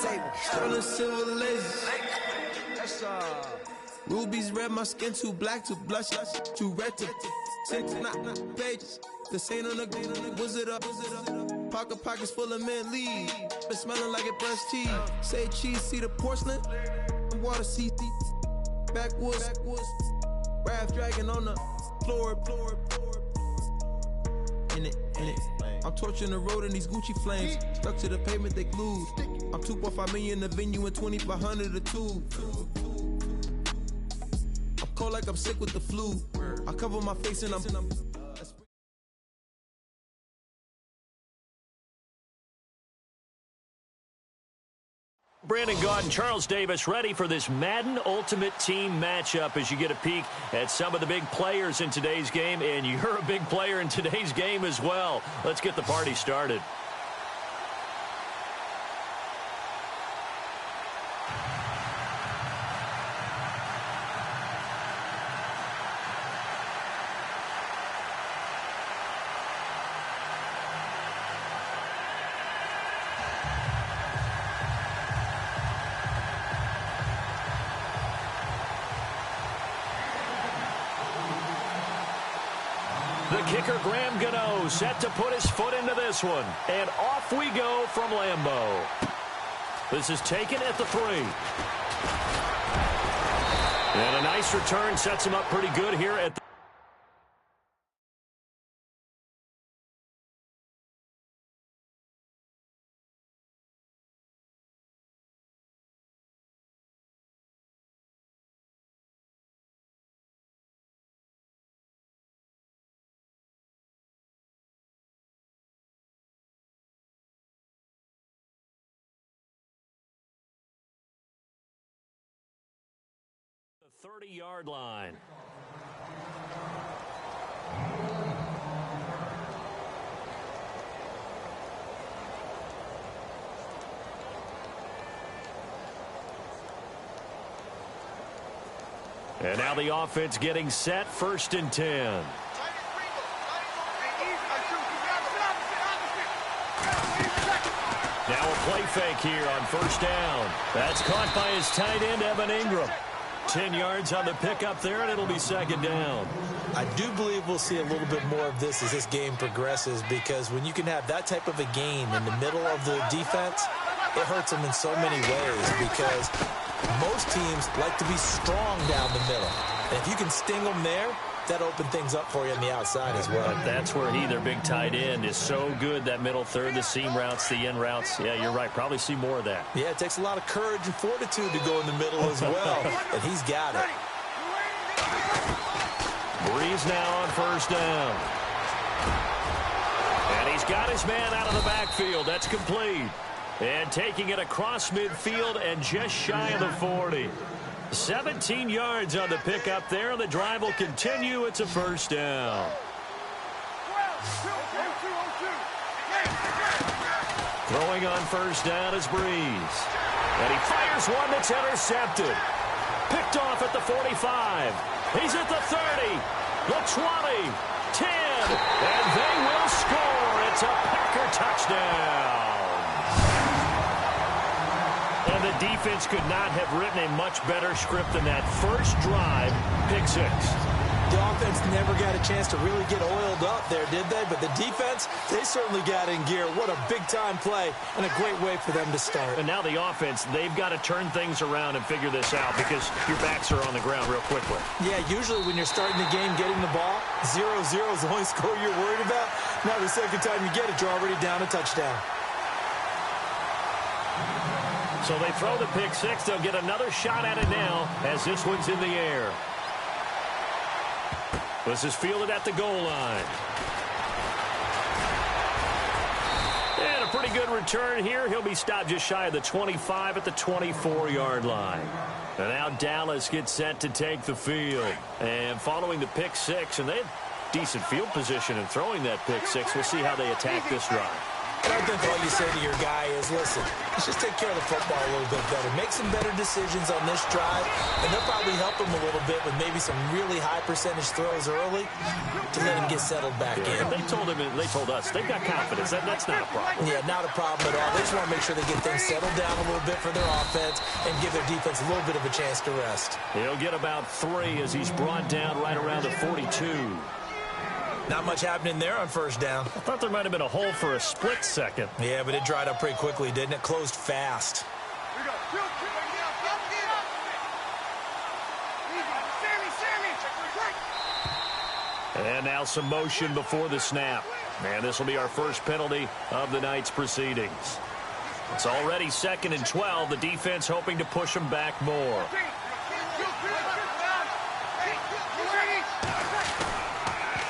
Sterling silver laces. Rubies red, my skin too black to blush, too red to six, not pages. This ain't on the wizard up. Pockets full of mint leaves. Been smelling like it brushed teeth. Say cheese, see the porcelain. Water, see backwoods. Raft dragging on the floor. In it. I'm torching the road in these Gucci flames. Stuck to the pavement, they glued. I'm 2.5 million the venue and 2,500 a tube. I'm cold like I'm sick with the flu. I cover my face and I'm Brandon Gaudin, Charles Davis ready for this Madden Ultimate Team matchup as you get a peek at some of the big players in today's game, and you're a big player in today's game as well. Let's get the party started. The kicker, Graham Gano, set to put his foot into this one. And off we go from Lambeau. This is taken at the 3. And a nice return sets him up pretty good here at the the 30-yard line. And now the offense getting set, 1st and 10. Now a play fake here on 1st down. That's caught by his tight end, Evan Ingram. 10 yards on the pickup there, and it'll be 2nd down. I do believe we'll see a little bit more of this as this game progresses, because when you can have that type of a game in the middle of the defense, it hurts them in so many ways, because most teams like to be strong down the middle. And if you can sting them there, that opened things up for you on the outside as well. But that's where their big tight end, is so good, that middle third, the seam routes, the in routes. Yeah, you're right. Probably see more of that. Yeah, it takes a lot of courage and fortitude to go in the middle as well, and he's got it. Breeze now on 1st down. And he's got his man out of the backfield. That's complete. And taking it across midfield and just shy of the 40. 17 yards on the pickup there. The drive will continue. It's a 1st down. Throwing on 1st down is Breeze. And he fires one that's intercepted. Picked off at the 45. He's at the 30, the 20, 10, and they will score. It's a Packer touchdown. And the defense could not have written a much better script than that. First drive, pick 6. The offense never got a chance to really get oiled up there, did they? But the defense, they certainly got in gear. What a big-time play and a great way for them to start. And now the offense, they've got to turn things around and figure this out, because your backs are on the ground real quickly. Yeah, usually when you're starting the game, getting the ball, 0-0 is the only score you're worried about. Now the second time you get it, you're already down a touchdown. So they throw the pick 6. They'll get another shot at it now as this one's in the air. This is fielded at the goal line. And a pretty good return here. He'll be stopped just shy of the 25 at the 24-yard line. And now Dallas gets set to take the field. And following the pick 6, and they had decent field position in throwing that pick 6. We'll see how they attack this drive. And I think all you say to your guy is, listen, let's just take care of the football a little bit better. Make some better decisions on this drive, and they'll probably help him a little bit with maybe some really high percentage throws early to let him get settled back in. They told us, they've got confidence. That's not a problem. Yeah, not a problem at all. They just want to make sure they get things settled down a little bit for their offense and give their defense a little bit of a chance to rest. He'll get about 3 as he's brought down right around the 42. Not much happening there on first down. I thought there might have been a hole for a split second. Yeah, but it dried up pretty quickly, didn't it? Closed fast. And now some motion before the snap. And this will be our first penalty of the night's proceedings. It's already 2nd and 12. The defense hoping to push them back more.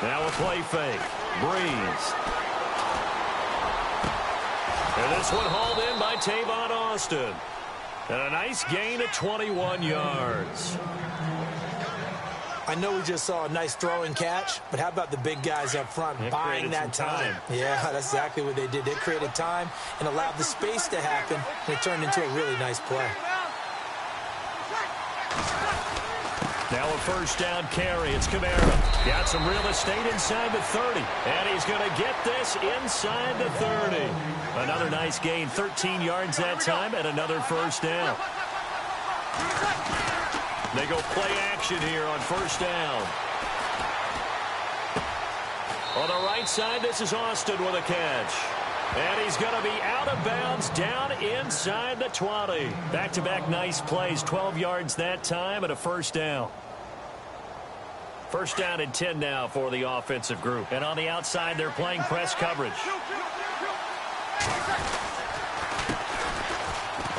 Now a play fake. Breeze. And this one hauled in by Tavon Austin. And a nice gain of 21 yards. I know we just saw a nice throw and catch, but how about the big guys up front buying that time? Yeah, that's exactly what they did. They created time and allowed the space to happen, and it turned into a really nice play. Now a first down carry. It's Kamara. Got some real estate inside the 30. And he's going to get this inside the 30. Another nice gain. 13 yards that time and another first down. They go play action here on first down. On the right side, this is Austin with a catch. And he's going to be out of bounds down inside the 20. Back-to-back nice plays. 12 yards that time and a first down. First down and 10 now for the offensive group. And on the outside, they're playing press coverage.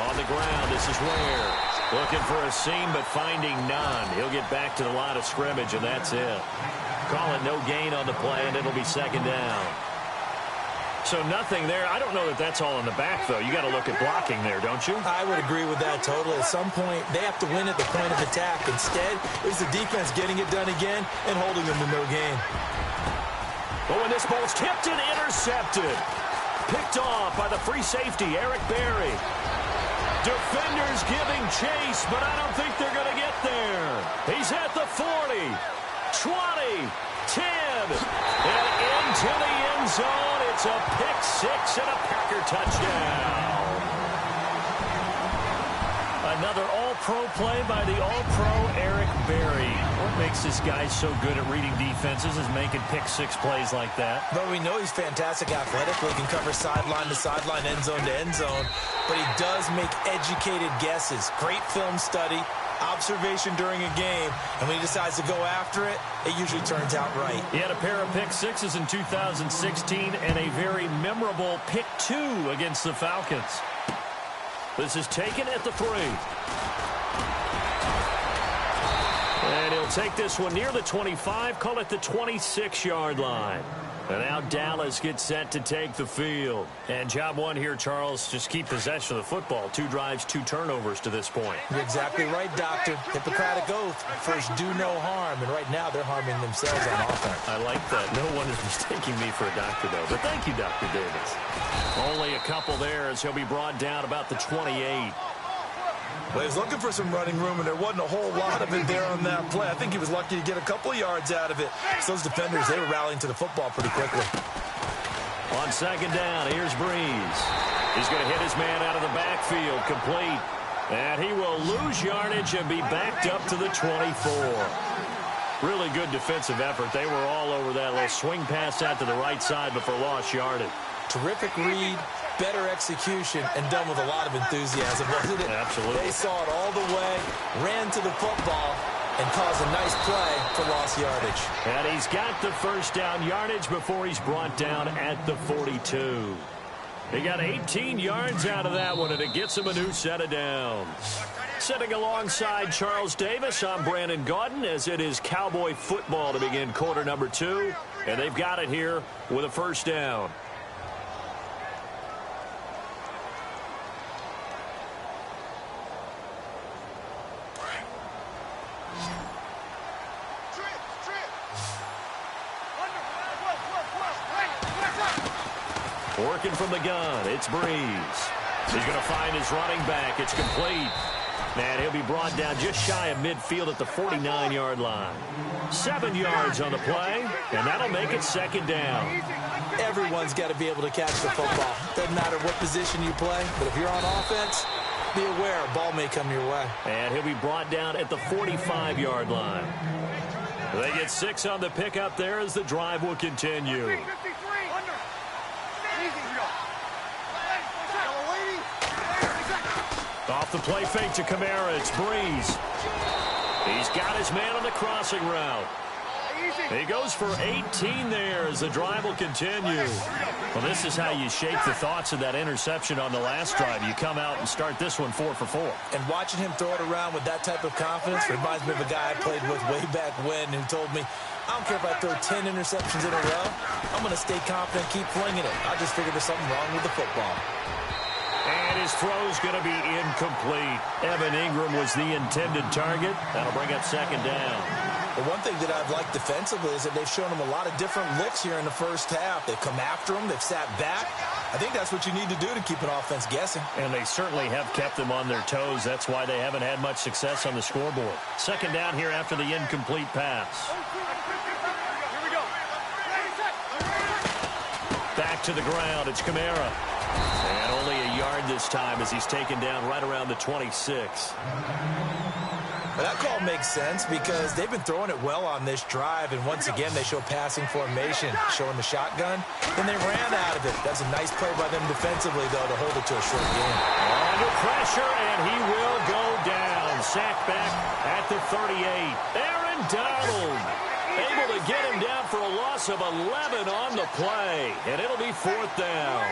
On the ground, this is Ware. Looking for a seam, but finding none. He'll get back to the line of scrimmage, and that's it. Call it no gain on the play, and it'll be second down. So nothing there. I don't know that that's all in the back, though. You got to look at blocking there, don't you? I would agree with that totally. At some point, they have to win at the point of attack. Instead, it's the defense getting it done again and holding them to no gain. But when this ball's tipped and intercepted. Picked off by the free safety, Eric Berry. Defenders giving chase, but I don't think they're going to get there. He's at the 40, 20, 10, and into the end zone. It's a pick six and a Packer touchdown. Another all-pro play by the all-pro Eric Berry. What makes this guy so good at reading defenses is making pick six plays like that. But we know he's fantastic athletically. He can cover sideline to sideline, end zone to end zone. But he does make educated guesses. Great film study, observation during a game. And when he decides to go after it, it usually turns out right. He had a pair of pick sixes in 2016 and a very memorable pick two against the Falcons. This is taken at the 3. And he'll take this one near the 25, call it the 26-yard line. And now Dallas gets set to take the field. And job one here, Charles, just keep possession of the football. 2 drives, 2 turnovers to this point. You're exactly right, Doctor. Hippocratic oath. First, do no harm. And right now, they're harming themselves on offense. I like that. No one is mistaking me for a doctor, though. But thank you, Dr. Davis. Only a couple there as he'll be brought down about the 28. Well, he was looking for some running room, and there wasn't a whole lot of it there on that play. I think he was lucky to get a couple of yards out of it. So those defenders, they were rallying to the football pretty quickly. On second down, here's Breeze. He's going to hit his man out of the backfield, complete. And he will lose yardage and be backed up to the 24. Really good defensive effort. They were all over that little swing pass out to the right side before lost yardage. Terrific read, better execution, and done with a lot of enthusiasm, wasn't it? Absolutely. They saw it all the way, ran to the football, and caused a nice play for lost yardage. And he's got the first down yardage before he's brought down at the 42. He got 18 yards out of that one, and it gets him a new set of downs. Sitting alongside Charles Davis, I'm Brandon Gaudin, as it is Cowboy football to begin quarter number 2. And they've got it here with a first down. Working from the gun, it's Breeze. He's going to find his running back. It's complete. And he'll be brought down just shy of midfield at the 49-yard line. 7 yards on the play, and that'll make it second down. Everyone's got to be able to catch the football. Doesn't matter what position you play, but if you're on offense, be aware a ball may come your way. And he'll be brought down at the 45-yard line. They get 6 on the pickup there as the drive will continue. Off the play fake to Kamara, it's Breeze. He's got his man on the crossing route. He goes for 18 there as the drive will continue. Well, this is how you shake the thoughts of that interception on the last drive. You come out and start this one 4 for 4. And watching him throw it around with that type of confidence reminds me of a guy I played with way back when who told me, I don't care if I throw 10 interceptions in a row. I'm going to stay confident, keep flinging it. I just figured there's something wrong with the football. And his throw's going to be incomplete. Evan Ingram was the intended target. That'll bring up second down. The one thing that I've liked defensively is that they've shown him a lot of different looks here in the first half. They've come after him. They've sat back. I think that's what you need to do to keep an offense guessing. And they certainly have kept them on their toes. That's why they haven't had much success on the scoreboard. Second down here after the incomplete pass. Back to the ground. It's Kamara. And only a yard this time as he's taken down right around the 26. Well, that call makes sense because they've been throwing it well on this drive, and once again they show passing formation, showing the shotgun, and they ran out of it. That's a nice play by them defensively, though, to hold it to a short game. Under pressure, and he will go down. Sacked back at the 38. Aaron Donald able to get him down for a loss of 11 on the play, and it'll be fourth down.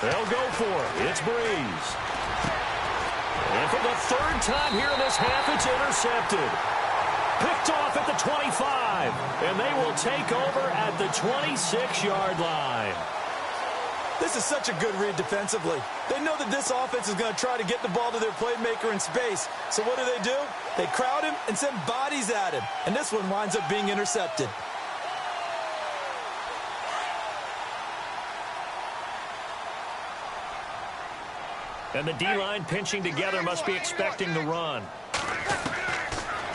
They'll go for it. It's Breeze. And for the third time here in this half, it's intercepted. Picked off at the 25. And they will take over at the 26-yard line. This is such a good read defensively. They know that this offense is going to try to get the ball to their playmaker in space. So what do? They crowd him and send bodies at him. And this one winds up being intercepted. And the D-line pinching together must be expecting the run.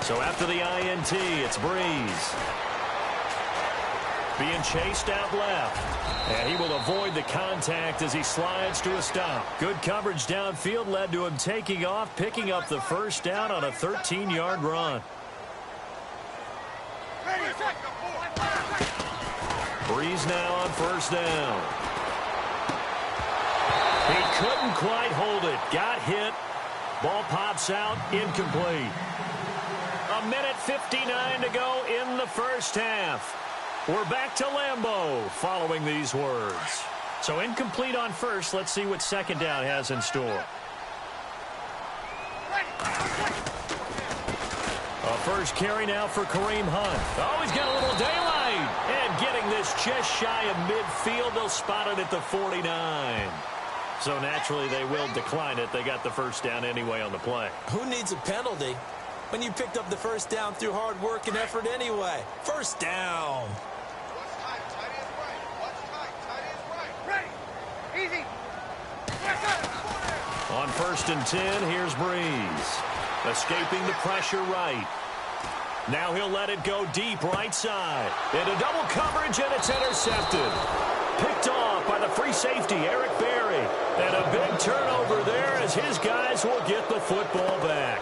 So after the INT, it's Breeze. Being chased out left. And he will avoid the contact as he slides to a stop. Good coverage downfield led to him taking off, picking up the first down on a 13-yard run. Breeze now on first down. He couldn't quite hold it. Got hit. Ball pops out. Incomplete. 1:59 to go in the first half. We're back to Lambeau following these words. So incomplete on first. Let's see what second down has in store. A first carry now for Kareem Hunt. Oh, he's got a little daylight. And getting this just shy of midfield. They'll spot it at the 49. So naturally they will decline it. They got the first down anyway on the play. Who needs a penalty when you picked up the first down through hard work and effort anyway? First down. On first and 10, here's Breeze. Escaping the pressure right. Now he'll let it go deep right side. Into double coverage, and it's intercepted. Picked off by the free safety, Eric Berry. And a big turnover there as his guys will get the football back.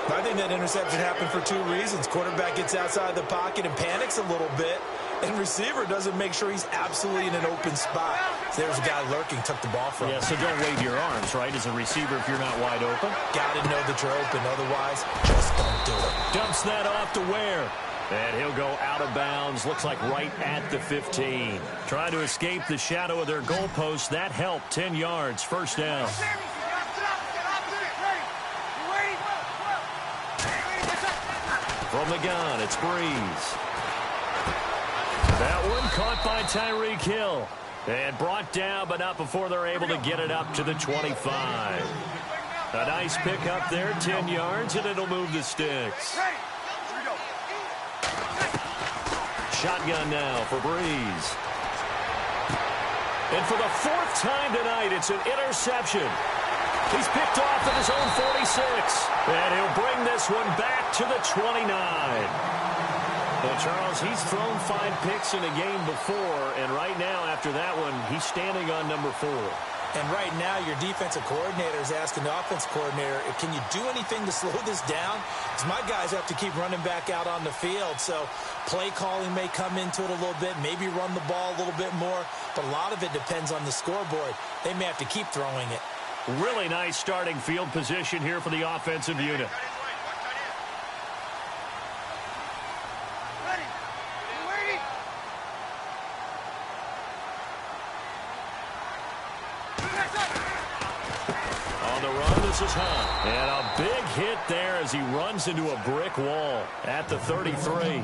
I think that interception happened for two reasons. Quarterback gets outside the pocket and panics a little bit. And receiver doesn't make sure he's absolutely in an open spot. So there's a guy lurking, took the ball from him. Yeah, so don't wave your arms, right, as a receiver if you're not wide open. Got to know that you're open. Otherwise, just don't do it. Dumps that off to Ware. And he'll go out of bounds. Looks like right at the 15. Trying to escape the shadow of their goalpost. That helped. 10 yards. First down. From the gun, it's Breeze. That one caught by Tyreek Hill. And brought down, but not before they're able to get it up to the 25. A nice pickup there, 10 yards, and it'll move the sticks. shotgun now for Breeze. And for the fourth time tonight, it's an interception. He's picked off at his own 46. And he'll bring this one back to the 29. Well, Charles, he's thrown 5 picks in a game before, and right now, after that one, he's standing on number 4. And right now, your defensive coordinator is asking the offense coordinator, can you do anything to slow this down? Because my guys have to keep running back out on the field. So play calling may come into it a little bit, maybe run the ball a little bit more. But a lot of it depends on the scoreboard. They may have to keep throwing it. Really nice starting field position here for the offensive unit. On the run, this is Hunt. And a big hit there as he runs into a brick wall at the 33.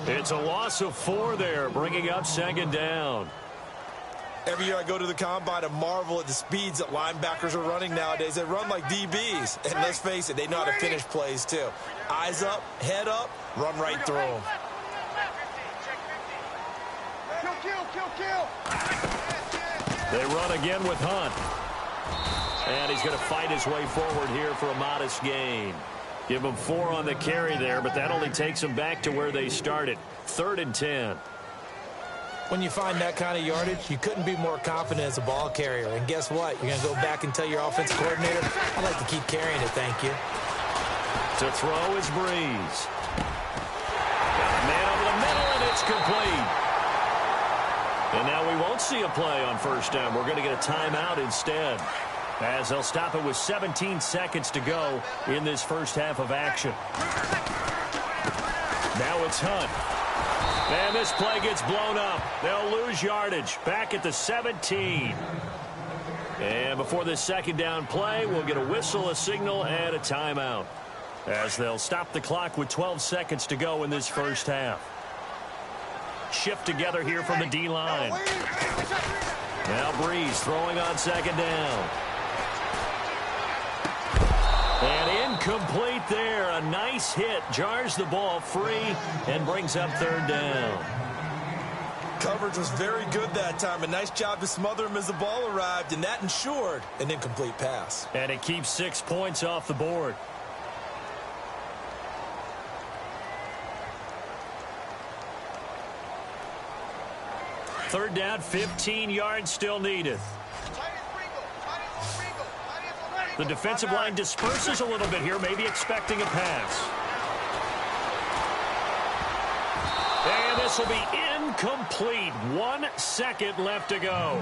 It's a loss of 4 there, bringing up second down. Every year I go to the combine and marvel at the speeds that linebackers are running nowadays. They run like DBs. And let's face it, they know how to finish plays too. Eyes up, head up, run right through them. They run again with Hunt. And he's going to fight his way forward here for a modest gain. Give him 4 on the carry there, but that only takes them back to where they started. 3rd and 10. When you find that kind of yardage, you couldn't be more confident as a ball carrier. And guess what? You're going to go back and tell your offensive coordinator, I'd like to keep carrying it, thank you. To throw is Breeze. Got a man over the middle, and it's complete. And now we won't see a play on first down. We're going to get a timeout instead, as they'll stop it with 17 seconds to go in this first half of action. Now it's Hunt. And this play gets blown up. They'll lose yardage back at the 17. And before this second down play, we'll get a whistle, a signal, and a timeout, as they'll stop the clock with 12 seconds to go in this first half. Shift together here from the D-line. Now Breeze throwing on second down. And incomplete there. A nice hit. Jars the ball free and brings up 3rd down. Coverage was very good that time. A nice job to smother him as the ball arrived, and that ensured an incomplete pass. And it keeps 6 points off the board. Third down, 15 yards still needed. The defensive line disperses a little bit here, maybe expecting a pass. And this will be incomplete. 1 second left to go.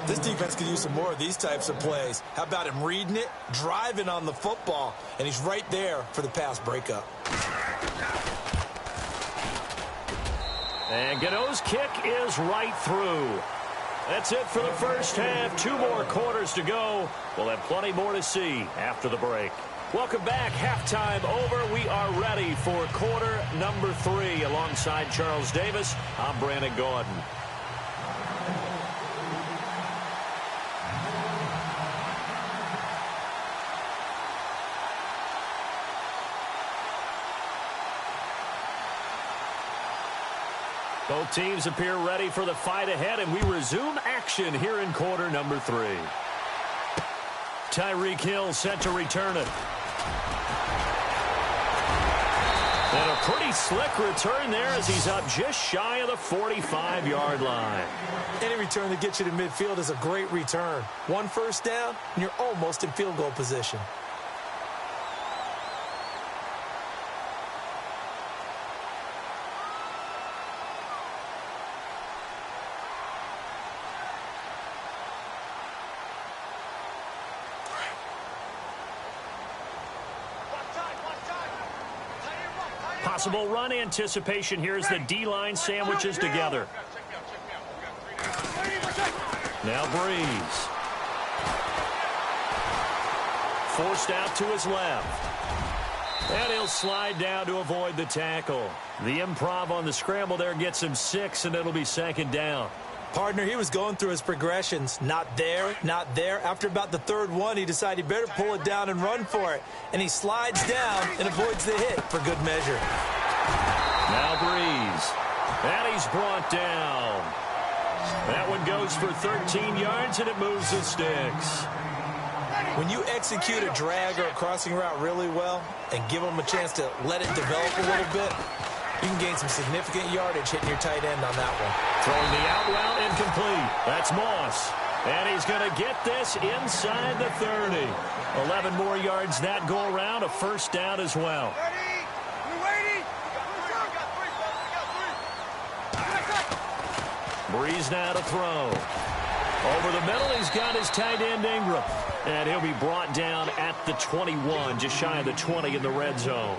This defense could use some more of these types of plays. How about him reading it, driving on the football, and he's right there for the pass breakup. And Godot's kick is right through. That's it for the first half. 2 more quarters to go. We'll have plenty more to see after the break. Welcome back. Halftime over. We are ready for quarter number 3. Alongside Charles Davis, I'm Brandon Gordon. Both teams appear ready for the fight ahead, and we resume action here in quarter number 3. Tyreek Hill set to return it. And a pretty slick return there as he's up just shy of the 45-yard line. Any return that gets you to midfield is a great return. 1 first down, and you're almost in field goal position. Possible run anticipation here as the D-line sandwiches together. Now Breeze. Forced out to his left. And he'll slide down to avoid the tackle. The improv on the scramble there gets him 6, and it'll be second down. Partner, he was going through his progressions. Not there, not there. After about the 3rd one, he decided he better pull it down and run for it. And he slides down and avoids the hit for good measure. Now Breeze. And he's brought down. That one goes for 13 yards, and it moves the sticks. When you execute a drag or a crossing route really well and give them a chance to let it develop a little bit, you can gain some significant yardage hitting your tight end on that one. Throwing the out route incomplete. That's Moss. And he's going to get this inside the 30. 11 more yards that go around, a first down as well. Breeze now to throw. Over the middle, he's got his tight end Ingram. And he'll be brought down at the 21, just shy of the 20 in the red zone.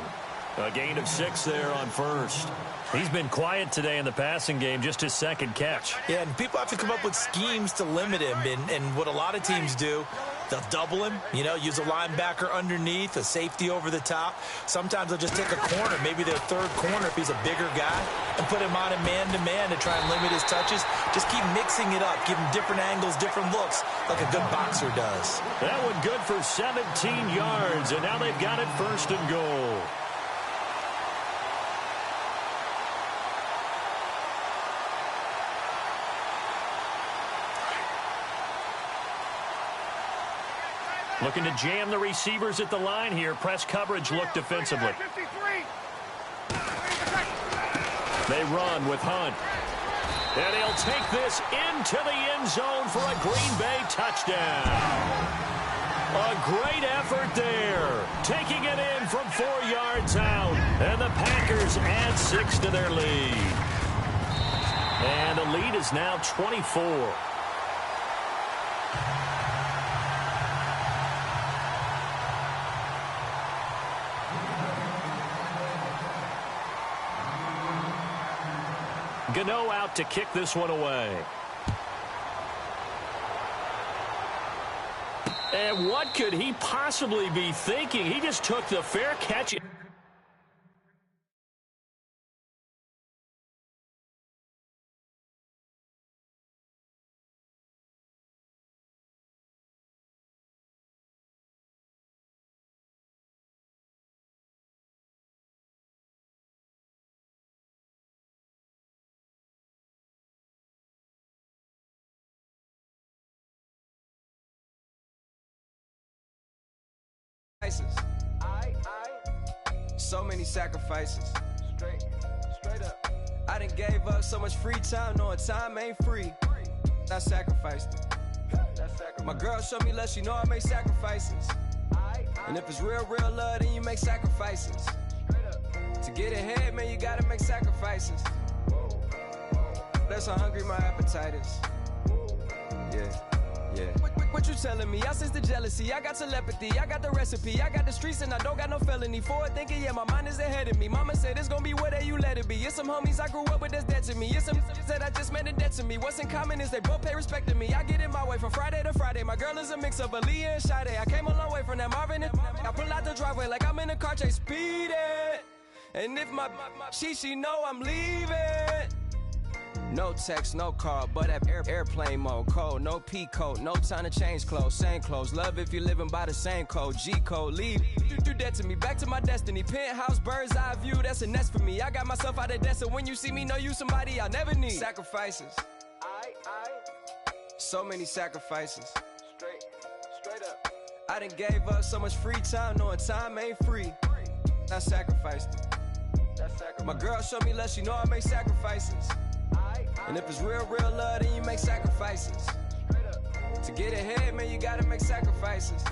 A gain of 6 there on first. He's been quiet today in the passing game, just his second catch. Yeah, and people have to come up with schemes to limit him. And what a lot of teams do, they'll double him, you know, use a linebacker underneath, a safety over the top. Sometimes they'll just take a corner, maybe their third corner if he's a bigger guy, and put him on a man-to-man to try and limit his touches. Just keep mixing it up, give him different angles, different looks, like a good boxer does. That one good for 17 yards, and now they've got it first and goal. Looking to jam the receivers at the line here. Press coverage look defensively. They run with Hunt. And he'll take this into the end zone for a Green Bay touchdown. A great effort there. Taking it in from 4 yards out. And the Packers add 6 to their lead. And the lead is now 24. Gano out to kick this one away. And what could he possibly be thinking? He just took the fair catch. So many sacrifices. Straight up. I done gave up so much free time, knowing time ain't free. I sacrificed it. My girl showed me love, she know I make sacrifices. And if it's real love, then you make sacrifices. To get ahead, man, you gotta make sacrifices. That's how hungry my appetite is. Yeah. What you telling me? I sense the jealousy, I got telepathy, I got the recipe, I got the streets and I don't got no felony. Forward thinking, yeah, my mind is ahead of me. Mama said it's gonna be whatever you let it be. It's some homies I grew up with that's dead to me. It's some that I just made a debt to me. What's in common is they both pay respect to me. I get in my way from Friday to Friday. My girl is a mix of Aaliyah and Sade. I came a long way from that Marvin and I pull out the driveway like I'm in a car chase speeding. And if my she know I'm leaving. No text, no call, but at airplane mode. Code, no P code, no time to change clothes. Same clothes, love if you're living by the same code. G code, leave. You do that to me, back to my destiny. Penthouse, bird's eye view, that's a nest for me. I got myself out of debt, so when you see me, know you somebody I'll never need. Sacrifices. So many sacrifices. Straight up. I done gave up so much free time, knowing time ain't free. I sacrificed it. My girl showed me love, she know I make sacrifices. And if it's real love, then you make sacrifices. To get ahead, man, you gotta make sacrifices.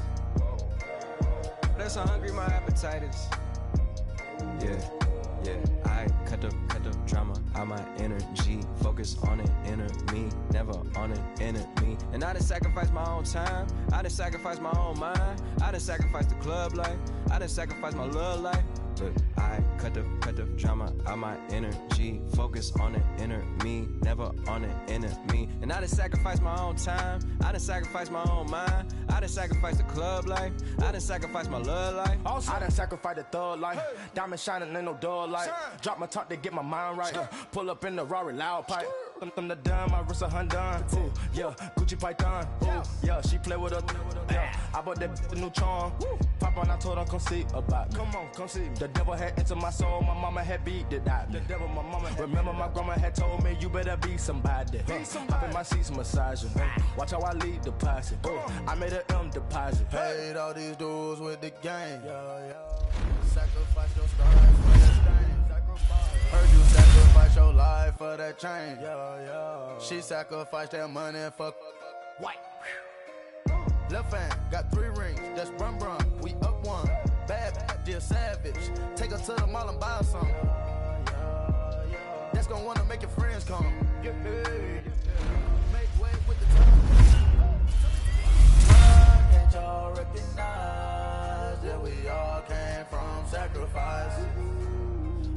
That's how hungry my appetite is. Yeah. I cut the drama out my energy. Focus on an inner me, never on an enemy. And I done sacrificed my own time. I done sacrificed my own mind. I done sacrificed the club life. I done sacrificed my love life. But I cut the drama out my energy. Focus on the inner me, never on the enemy. And I done sacrificed my own time. I done sacrificed my own mind. I done sacrificed the club life. I done sacrificed my love life. I done sacrificed the thug life. Diamond shining, ain't no dull light. Drop my top to get my mind right. Pull up in the Rari loud pipe. Them the dime, my wrist a Hyundai. Ooh, yeah, Gucci Python. Ooh, yeah, she play with her. Yeah, I bought that the new charm. Pop on, I told her come see about me. Come on, come see me. The devil had entered my soul. My mama had beat it out. The devil, my mama. Remember my grandma had told me you better be somebody. Hop in my seats, massaging. Watch how I lead the posse. I made an M deposit. Paid all these dudes with the game. Sacrifice your stars for that thing. Heard you sacrifice your life for that change. She sacrificed that money for white. Left hand got 3 rings. That's brum brum. We up one. Bad, dear savage. Take her to the mall and buy her some. That's gonna wanna make your friends come. Make way with the time. Why can't y'all recognize that we all came from sacrifice?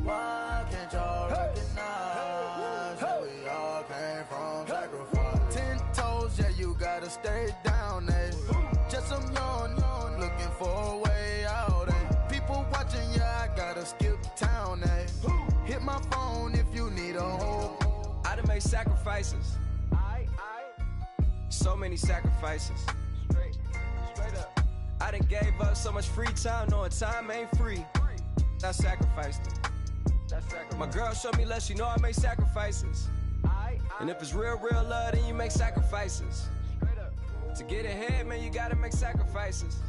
Why can't y'all recognize that we all came from sacrifice? 10 toes, yeah, you gotta stay down, eh? Just some yawn, looking for a way out, eh? People watching, yeah, I gotta skip town, eh? Hit my phone if you need a home. I done made sacrifices. So many sacrifices. Straight up. I done gave up so much free time, knowing time ain't free. I sacrificed it. My girl showed me love, she know I make sacrifices. And if it's real love, then you make sacrifices. To get ahead, man, you gotta make sacrifices.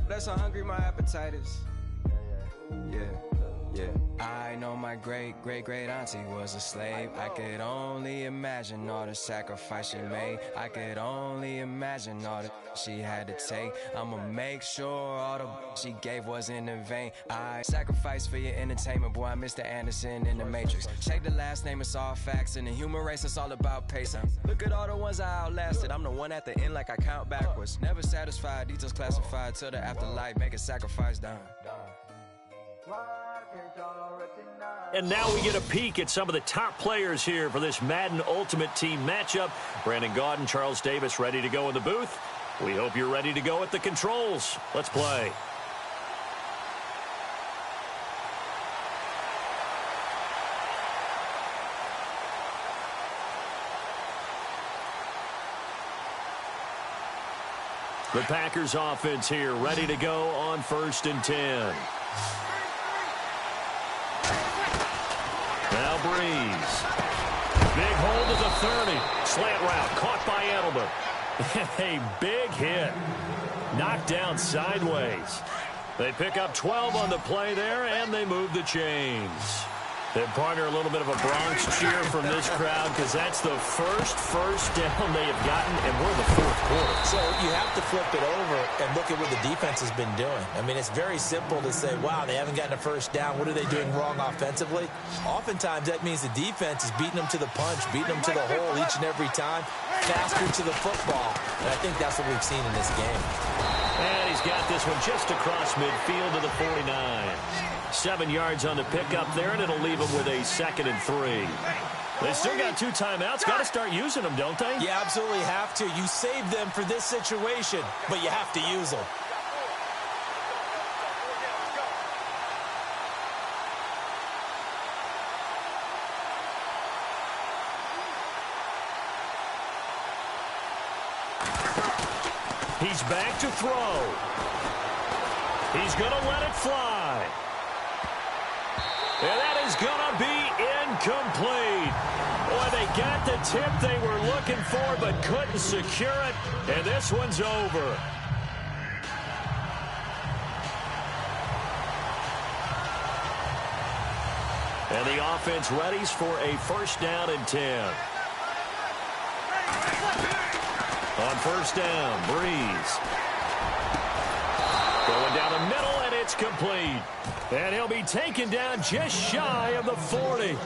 That's how hungry my appetite is. Yeah. I know my great auntie was a slave. I could only imagine all the sacrifice she made. I could only imagine all the she had to take. I'ma make sure all the she gave wasn't in vain. I sacrificed for your entertainment, boy. I'm Mr. Anderson in the Matrix. Check the last name, it's all facts. In the human race, it's all about pacing. Look at all the ones I outlasted. I'm the one at the end like I count backwards. Never satisfied, details classified till the afterlife. Make a sacrifice down. And now we get a peek at some of the top players here for this Madden Ultimate Team matchup. Brandon Gaudin, Charles Davis ready to go in the booth. We hope you're ready to go at the controls. Let's play. The Packers offense here ready to go on 1st and 10. Now Breeze. Big hold to the 30. Slant route caught by Edelman. A big hit. Knocked down sideways. They pick up 12 on the play there, and they move the chains. And partner, a little bit of a Bronx cheer from this crowd because that's the first down they have gotten, and we're in the 4th quarter. So you have to flip it over and look at what the defense has been doing. I mean, it's very simple to say, wow, they haven't gotten a first down. What are they doing wrong offensively? Oftentimes, that means the defense is beating them to the punch, beating them to the hole each and every time, faster to the football. And I think that's what we've seen in this game. And he's got this one just across midfield to the 49. 7 yards on the pickup there, and it'll leave them with a 2nd and 3. They still got 2 timeouts. Got to start using them, don't they? You absolutely have to. You save them for this situation, but you have to use them. He's back to throw. He's going to let it fly. And that is going to be incomplete. Boy, they got the tip they were looking for but couldn't secure it. And this one's over. And the offense readies for a 1st down and 10. On 1st down, Breeze. Going down the middle, and it's complete. And he'll be taken down just shy of the 40.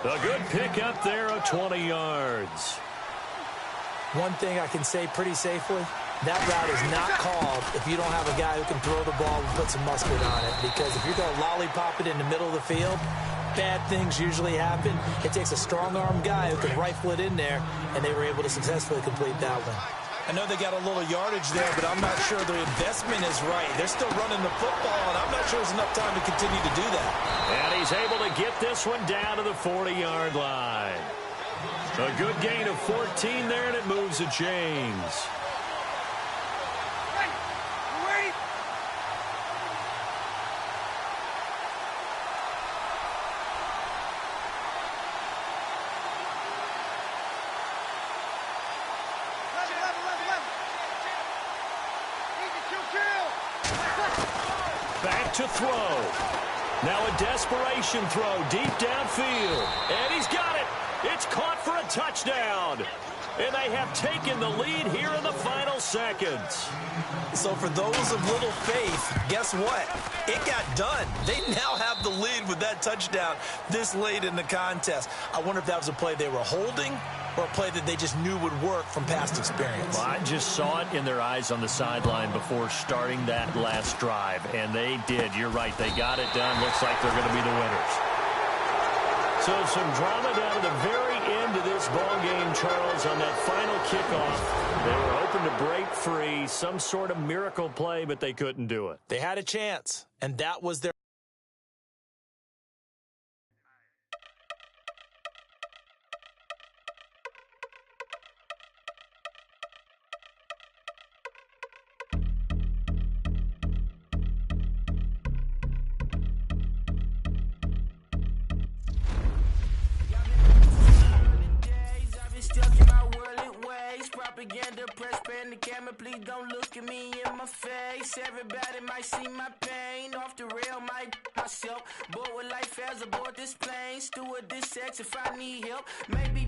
A good pickup there of 20 yards. One thing I can say pretty safely, that route is not called if you don't have a guy who can throw the ball and put some mustard on it. Because if you're going to lollipop it in the middle of the field, bad things usually happen. It takes a strong-arm guy who can rifle it in there, and they were able to successfully complete that one. I know they got a little yardage there, but I'm not sure the investment is right. They're still running the football, and I'm not sure there's enough time to continue to do that. And he's able to get this one down to the 40-yard line. A good gain of 14 there, and it moves the chains. Back to throw. Now a desperation throw deep downfield. And he's got it. It's caught for a touchdown. And they have taken the lead here in the final seconds. So for those of little faith, guess what? It got done. They now have the lead with that touchdown this late in the contest. I wonder if that was a play they were holding or a play that they just knew would work from past experience. Well, I just saw it in their eyes on the sideline before starting that last drive, and they did. You're right. They got it done. Looks like they're going to be the winners. So some drama down at the very end of this ball game, Charles, on that final kickoff. They were open to break free, some sort of miracle play, but they couldn't do it. They had a chance, and that was their... Propaganda, press pan the camera, please don't look at me in my face. Everybody might see my pain. Off the rail, might myself. Bored with life as aboard this plane. Steward this sex if I need help. Maybe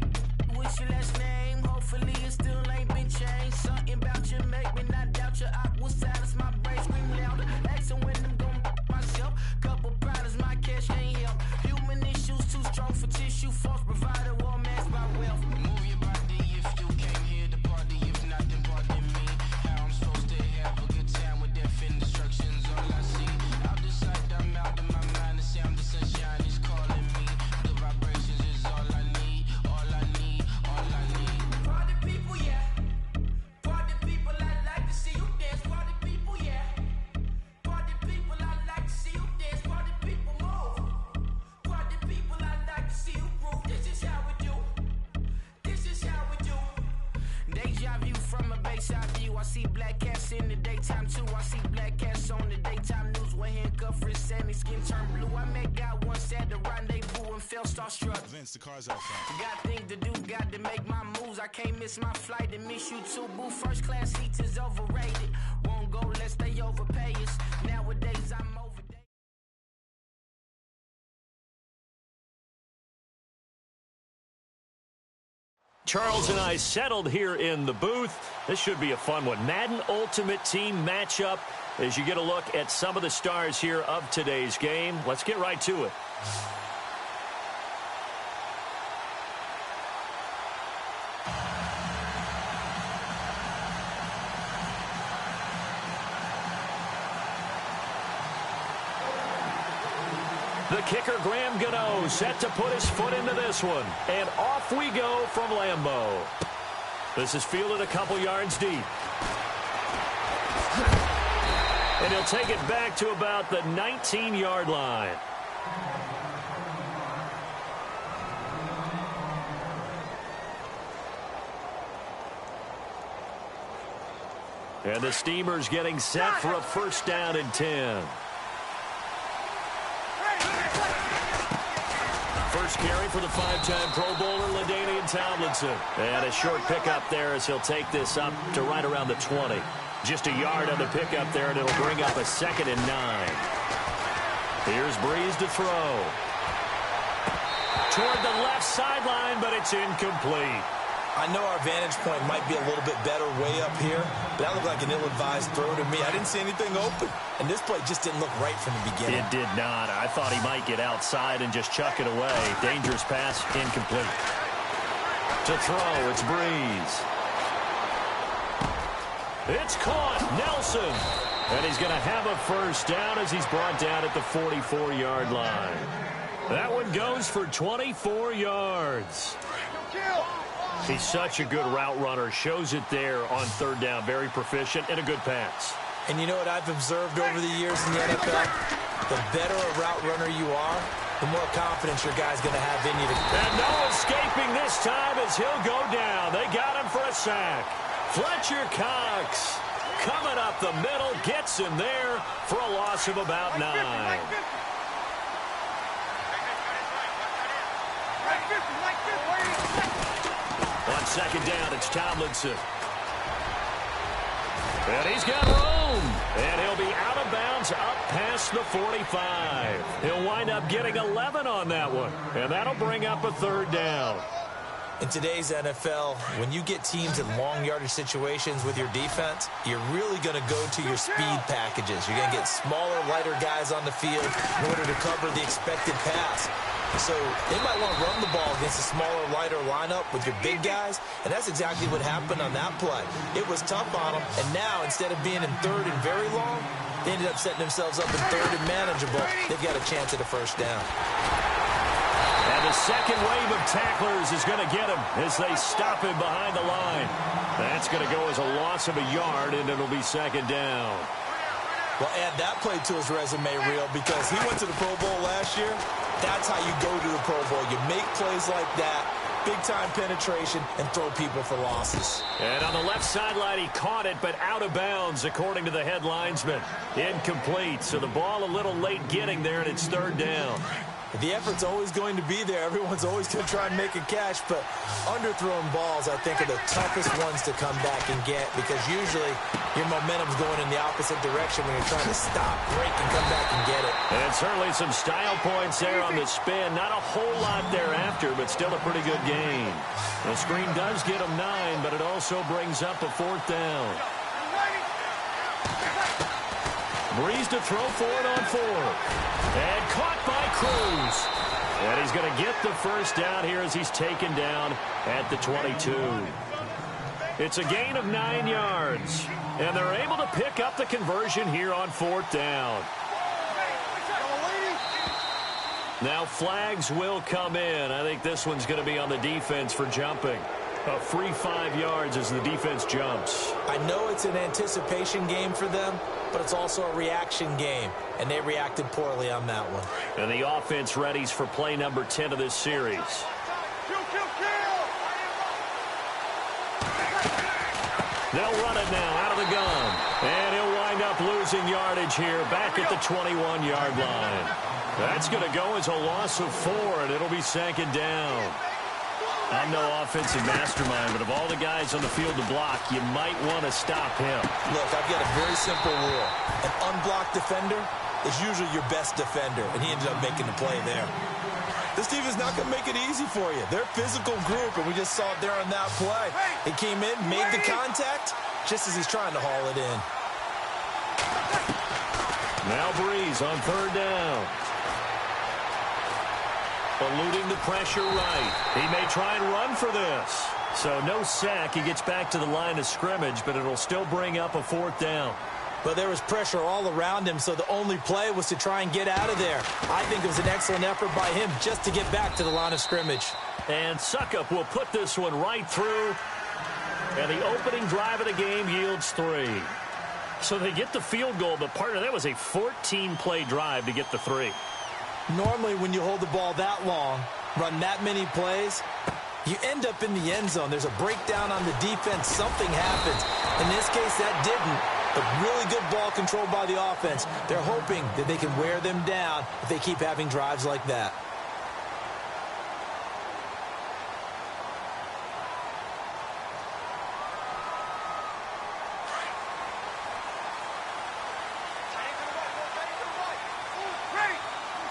what's your last name? Hopefully it still ain't been changed. Something about you make me not doubt you. I will silence my brain, scream louder. Asking when I'm gon' myself. Couple problems, my cash ain't help. Human issues too strong for tissue. False provider, war man's by wealth. Move your body if you came here to party. If not, then pardon me. How I'm supposed to have a good time with death and destruction's all I see. Out the sight, I'm out of my mind. The sound of sunshine is calling me. The vibrations is all I need. All I need, all I need. Party people, yeah. Party people, I like to see you dance. Party people, yeah. Party people, I like to see you dance. Party people, move. Party people, I like to see you groove. This is how we do. This is how we do. Deja view from a bayside view. I see black cats in the daytime too. I see black cats on the daytime news. When handcuffed, wrist and his skin turned blue. I met guy once at the rendezvous and felt starstruck. Vince, the car's out front. Got things to do, got to make my moves. I can't miss my flight and miss you too, boo. First class seats is overrated. Won't go lest they overpay us. Nowadays I'm overdated. Charles and I settled here in the booth. This should be a fun one. Madden Ultimate Team matchup as you get a look at some of the stars here of today's game. Let's get right to it. The kicker, Graham Gano, set to put his foot into this one. And off we go from Lambeau. This is fielded a couple yards deep. And he'll take it back to about the 19-yard line. And the Steamers getting set for a first down and 10. First carry for the five-time Pro Bowler, LaDainian Tomlinson. And a short pickup there as he'll take this up to right around the 20. Just a yard on the pickup there, and it'll bring up a 2nd and 9. Here's Breeze to throw. Toward the left sideline, but it's incomplete. I know our vantage point might be a little bit better way up here, but that looked like an ill-advised throw to me. I didn't see anything open, and this play just didn't look right from the beginning. It did not. I thought he might get outside and just chuck it away. Dangerous pass, incomplete. To throw, it's Breeze. It's caught, Nelson. And he's going to have a first down as he's brought down at the 44-yard line. That one goes for 24 yards. He's such a good route runner. Shows it there on third down. Very proficient and a good pass. And you know what I've observed over the years in the NFL? The better a route runner you are, the more confidence your guy's going to have in you. And no escaping this time as he'll go down. They got him for a sack. Fletcher Cox coming up the middle, gets him there for a loss of about 9. On second down, it's Tomlinson. And he's got room. And he'll be out of bounds up past the 45. He'll wind up getting 11 on that one. And that'll bring up a third down. In today's NFL, when you get teams in long yardage situations with your defense, you're really going to go to your speed packages. You're going to get smaller, lighter guys on the field in order to cover the expected pass. So they might want to run the ball against a smaller, lighter lineup with your big guys, and that's exactly what happened on that play. It was tough on them, and now instead of being in third and very long, they ended up setting themselves up in third and manageable. They've got a chance at a first down. And the second wave of tacklers is going to get him as they stop him behind the line. That's going to go as a loss of a yard, and it'll be second down. Well, add that play to his resume reel because he went to the Pro Bowl last year. That's how you go to the Pro Bowl. You make plays like that, big-time penetration, and throw people for losses. And on the left sideline, he caught it, but out of bounds, according to the head linesman. Incomplete, so the ball a little late getting there, and it's third down. The effort's always going to be there. Everyone's always going to try and make a catch, but underthrown balls, I think, are the toughest ones to come back and get because usually your momentum's going in the opposite direction when you're trying to stop, break, and come back and get it. And certainly some style points there on the spin. Not a whole lot thereafter, but still a pretty good gain. The screen does get him 9, but it also brings up a fourth down. Breeze to throw for it on 4. And caught by Cruz. And he's going to get the first down here as he's taken down at the 22. It's a gain of 9 yards. And they're able to pick up the conversion here on fourth down. Now flags will come in. I think this one's going to be on the defense for jumping. A free 5 yards as the defense jumps. I know it's an anticipation game for them, but it's also a reaction game, and they reacted poorly on that one. And the offense readies for play number 10 of this series. They'll run it now out of the gun. And he'll wind up losing yardage here back at the 21-yard line. That's going to go as a loss of 4, and it'll be second down. I'm no offensive mastermind, but of all the guys on the field to block, you might want to stop him. Look, I've got a very simple rule. An unblocked defender is usually your best defender, and he ended up making the play there. This team is not going to make it easy for you. They're a physical group, and we just saw it there on that play. He came in, made the contact, just as he's trying to haul it in. Now Breeze on third down. Eluding the pressure right. He may try and run for this. So no sack. He gets back to the line of scrimmage, but it'll still bring up a fourth down. But there was pressure all around him, so the only play was to try and get out of there. I think it was an excellent effort by him just to get back to the line of scrimmage. And Suckup will put this one right through. And the opening drive of the game yields 3. So they get the field goal, but partner, that was a 14-play drive to get the 3. Normally, when you hold the ball that long, run that many plays, you end up in the end zone. There's a breakdown on the defense. Something happens. In this case, that didn't. But really good ball control by the offense. They're hoping that they can wear them down if they keep having drives like that.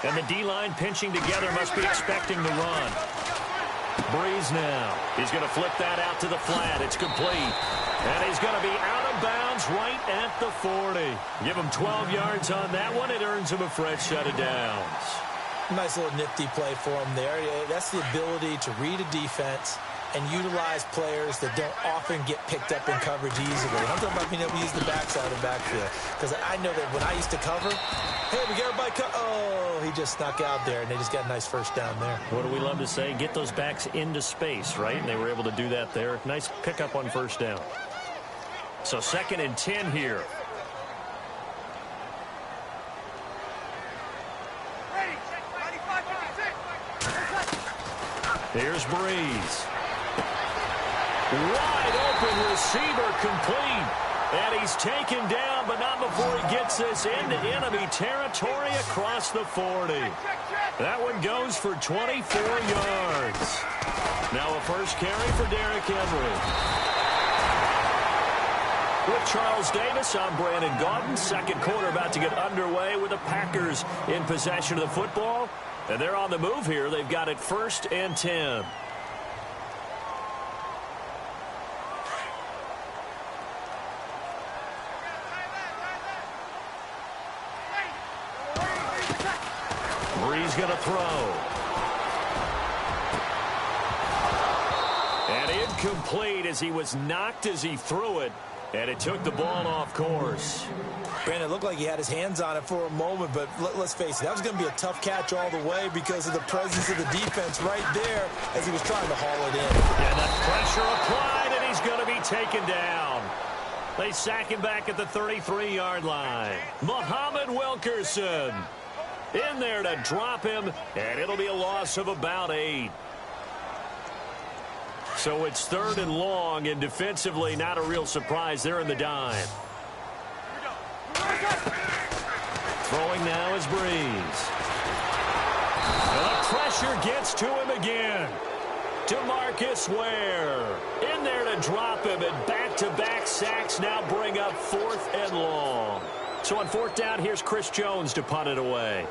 And the D-line pinching together must be expecting the run. Breeze now. He's going to flip that out to the flat. It's complete. And he's going to be out of bounds right at the 40. Give him 12 yards on that one. It earns him a fresh set of downs. Nice little nifty play for him there. That's the ability to read a defense and utilize players that don't often get picked up in coverage easily. I'm talking about being able to use the backside of the backfield. Because I know that when I used to cover, hey, we got everybody oh, he just snuck out there, and they just got a nice first down there. What do we love to say? Get those backs into space, right? And they were able to do that there. Nice pickup on first down. So 2nd and 10 here. Here's Breeze. Wide open receiver complete. And he's taken down, but not before he gets this into enemy territory across the 40. That one goes for 24 yards. Now a first carry for Derrick Henry. With Charles Davis, I'm Brandon Gaudin. Second quarter about to get underway with the Packers in possession of the football. And they're on the move here. They've got it 1st and 10. Breeze going to throw. And incomplete as he was knocked as he threw it. And it took the ball off course. Brandon, it looked like he had his hands on it for a moment, but let's face it, that was going to be a tough catch all the way because of the presence of the defense right there as he was trying to haul it in. And the pressure applied, and he's going to be taken down. They sack him back at the 33-yard line. Muhammad Wilkerson in there to drop him, and it'll be a loss of about 8. So it's 3rd and long, and defensively not a real surprise. They're in the dime. Throwing now is Breeze. And the pressure gets to him again. DeMarcus Ware in there to drop him, and back-to-back sacks now bring up 4th and long. So on 4th down, here's Chris Jones to punt it away.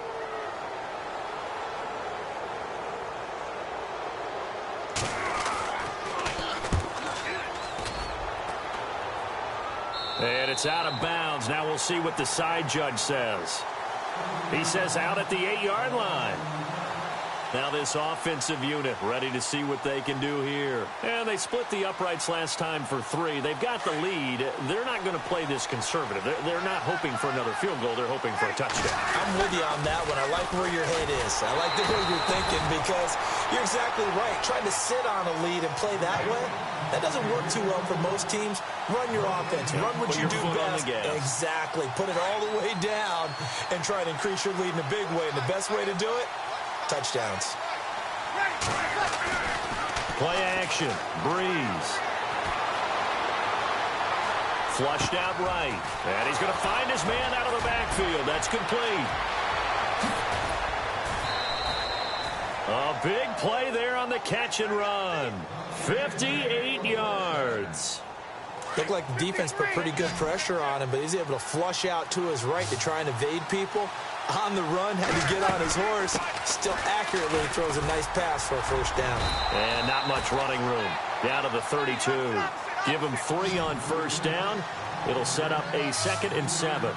And it's out of bounds. Now we'll see what the side judge says. He says out at the 8-yard line. Now this offensive unit ready to see what they can do here. And they split the uprights last time for 3. They've got the lead. They're not going to play this conservative. They're not hoping for another field goal. They're hoping for a touchdown. I'm with you on that one. I like where your head is. I like the way you're thinking because you're exactly right. Trying to sit on a lead and play that way, that doesn't work too well for most teams. Run your offense. Run what you do best. Exactly. Put it all the way down and try to increase your lead in a big way. And the best way to do it, touchdowns. Play action. Breeze. Flushed out right. And he's going to find his man out of the backfield. That's complete. A big play there on the catch and run. 58 yards. Looked like the defense put pretty good pressure on him, but he's able to flush out to his right to try and evade people. On the run, had to get on his horse. Still accurately throws a nice pass for a first down. And not much running room. Down to the 32. Give him 3 on first down. It'll set up a 2nd and 7.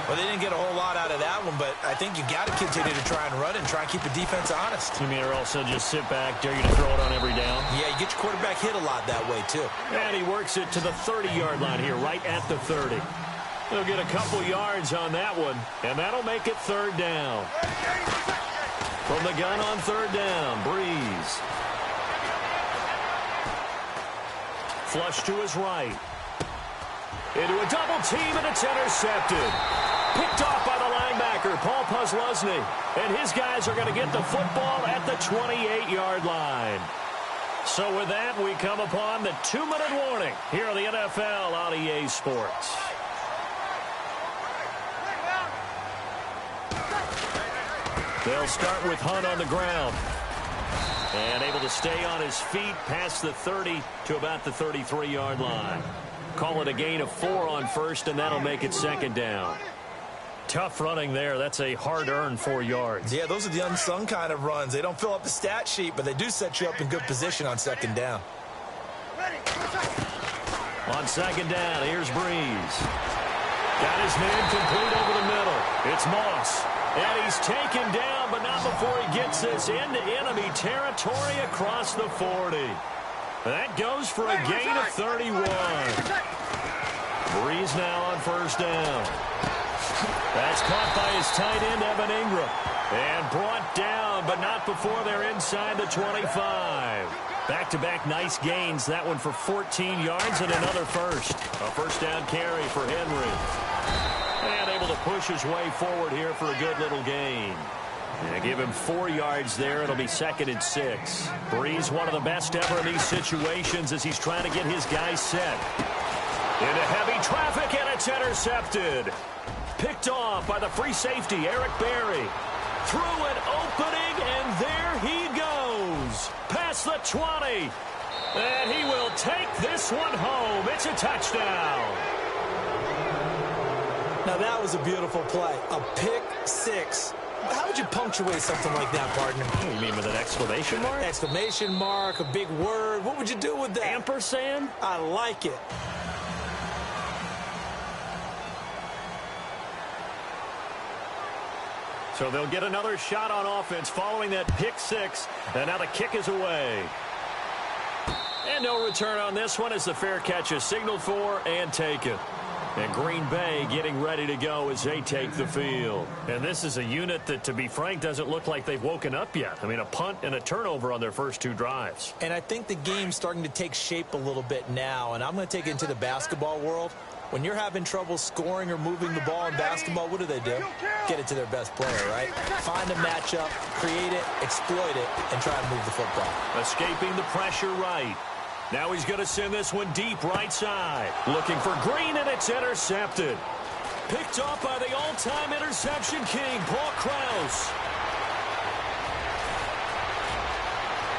Well, they didn't get a whole lot out of that one, but I think you got to continue to try and run and try and keep the defense honest. You mean or also just sit back, dare you to throw it on every down? Yeah, you get your quarterback hit a lot that way, too. And he works it to the 30-yard line here, right at the 30. They'll get a couple yards on that one, and that'll make it 3rd down. From the gun on 3rd down, Breeze. Flush to his right. Into a double team, and it's intercepted. Picked off by the linebacker, Paul Posluszny. And his guys are going to get the football at the 28-yard line. So with that, we come upon the 2-minute warning here on the NFL on EA Sports. They'll start with Hunt on the ground. And able to stay on his feet past the 30 to about the 33-yard line. Call it a gain of 4 on first, and that'll make it 2nd down. Tough running there. That's a hard-earned 4 yards. Yeah, those are the unsung kind of runs. They don't fill up the stat sheet, but they do set you up in good position on 2nd down. On 2nd down, here's Breeze. Got his man complete over the middle. It's Moss. And he's taken down, but not before he gets this into enemy territory across the 40. That goes for a gain of 31. Breeze now on first down. That's caught by his tight end, Evan Ingram. And brought down, but not before they're inside the 25. Back-to-back nice gains. That one for 14 yards and another first. A first down carry for Henry. And able to push his way forward here for a good little gain. Yeah, give him 4 yards there. It'll be 2nd and 6. Breeze, one of the best ever in these situations as he's trying to get his guys set. Into heavy traffic, and it's intercepted. Picked off by the free safety, Eric Berry. Through an opening, and there he goes. Past the 20. And he will take this one home. It's a touchdown. Now that was a beautiful play. A pick six. How would you punctuate something like that, partner? You mean with an exclamation mark? Exclamation mark, a big word. What would you do with that? Ampersand? I like it. So they'll get another shot on offense following that pick six. And now the kick is away. And no return on this one as the fair catch is signaled for and taken. And Green Bay getting ready to go as they take the field. And this is a unit that, to be frank, doesn't look like they've woken up yet. I mean, a punt and a turnover on their first 2 drives. And I think the game's starting to take shape a little bit now. And I'm going to take it into the basketball world. When you're having trouble scoring or moving the ball in basketball, what do? Get it to their best player, right? Find a matchup, create it, exploit it, and try to move the football. Escaping the pressure right. Now he's going to send this one deep right side. Looking for Green, and it's intercepted. Picked off by the all-time interception king, Paul Krause.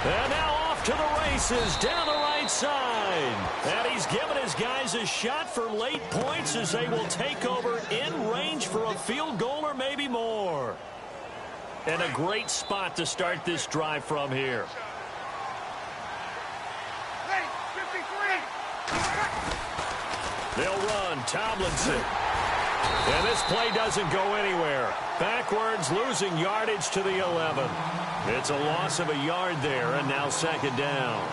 And now off to the races down the right side. And he's given his guys a shot for late points as they will take over in range for a field goal or maybe more. And a great spot to start this drive from here. They'll run. Tomlinson. And this play doesn't go anywhere. Backwards, losing yardage to the 11. It's a loss of a yard there, and now 2nd down.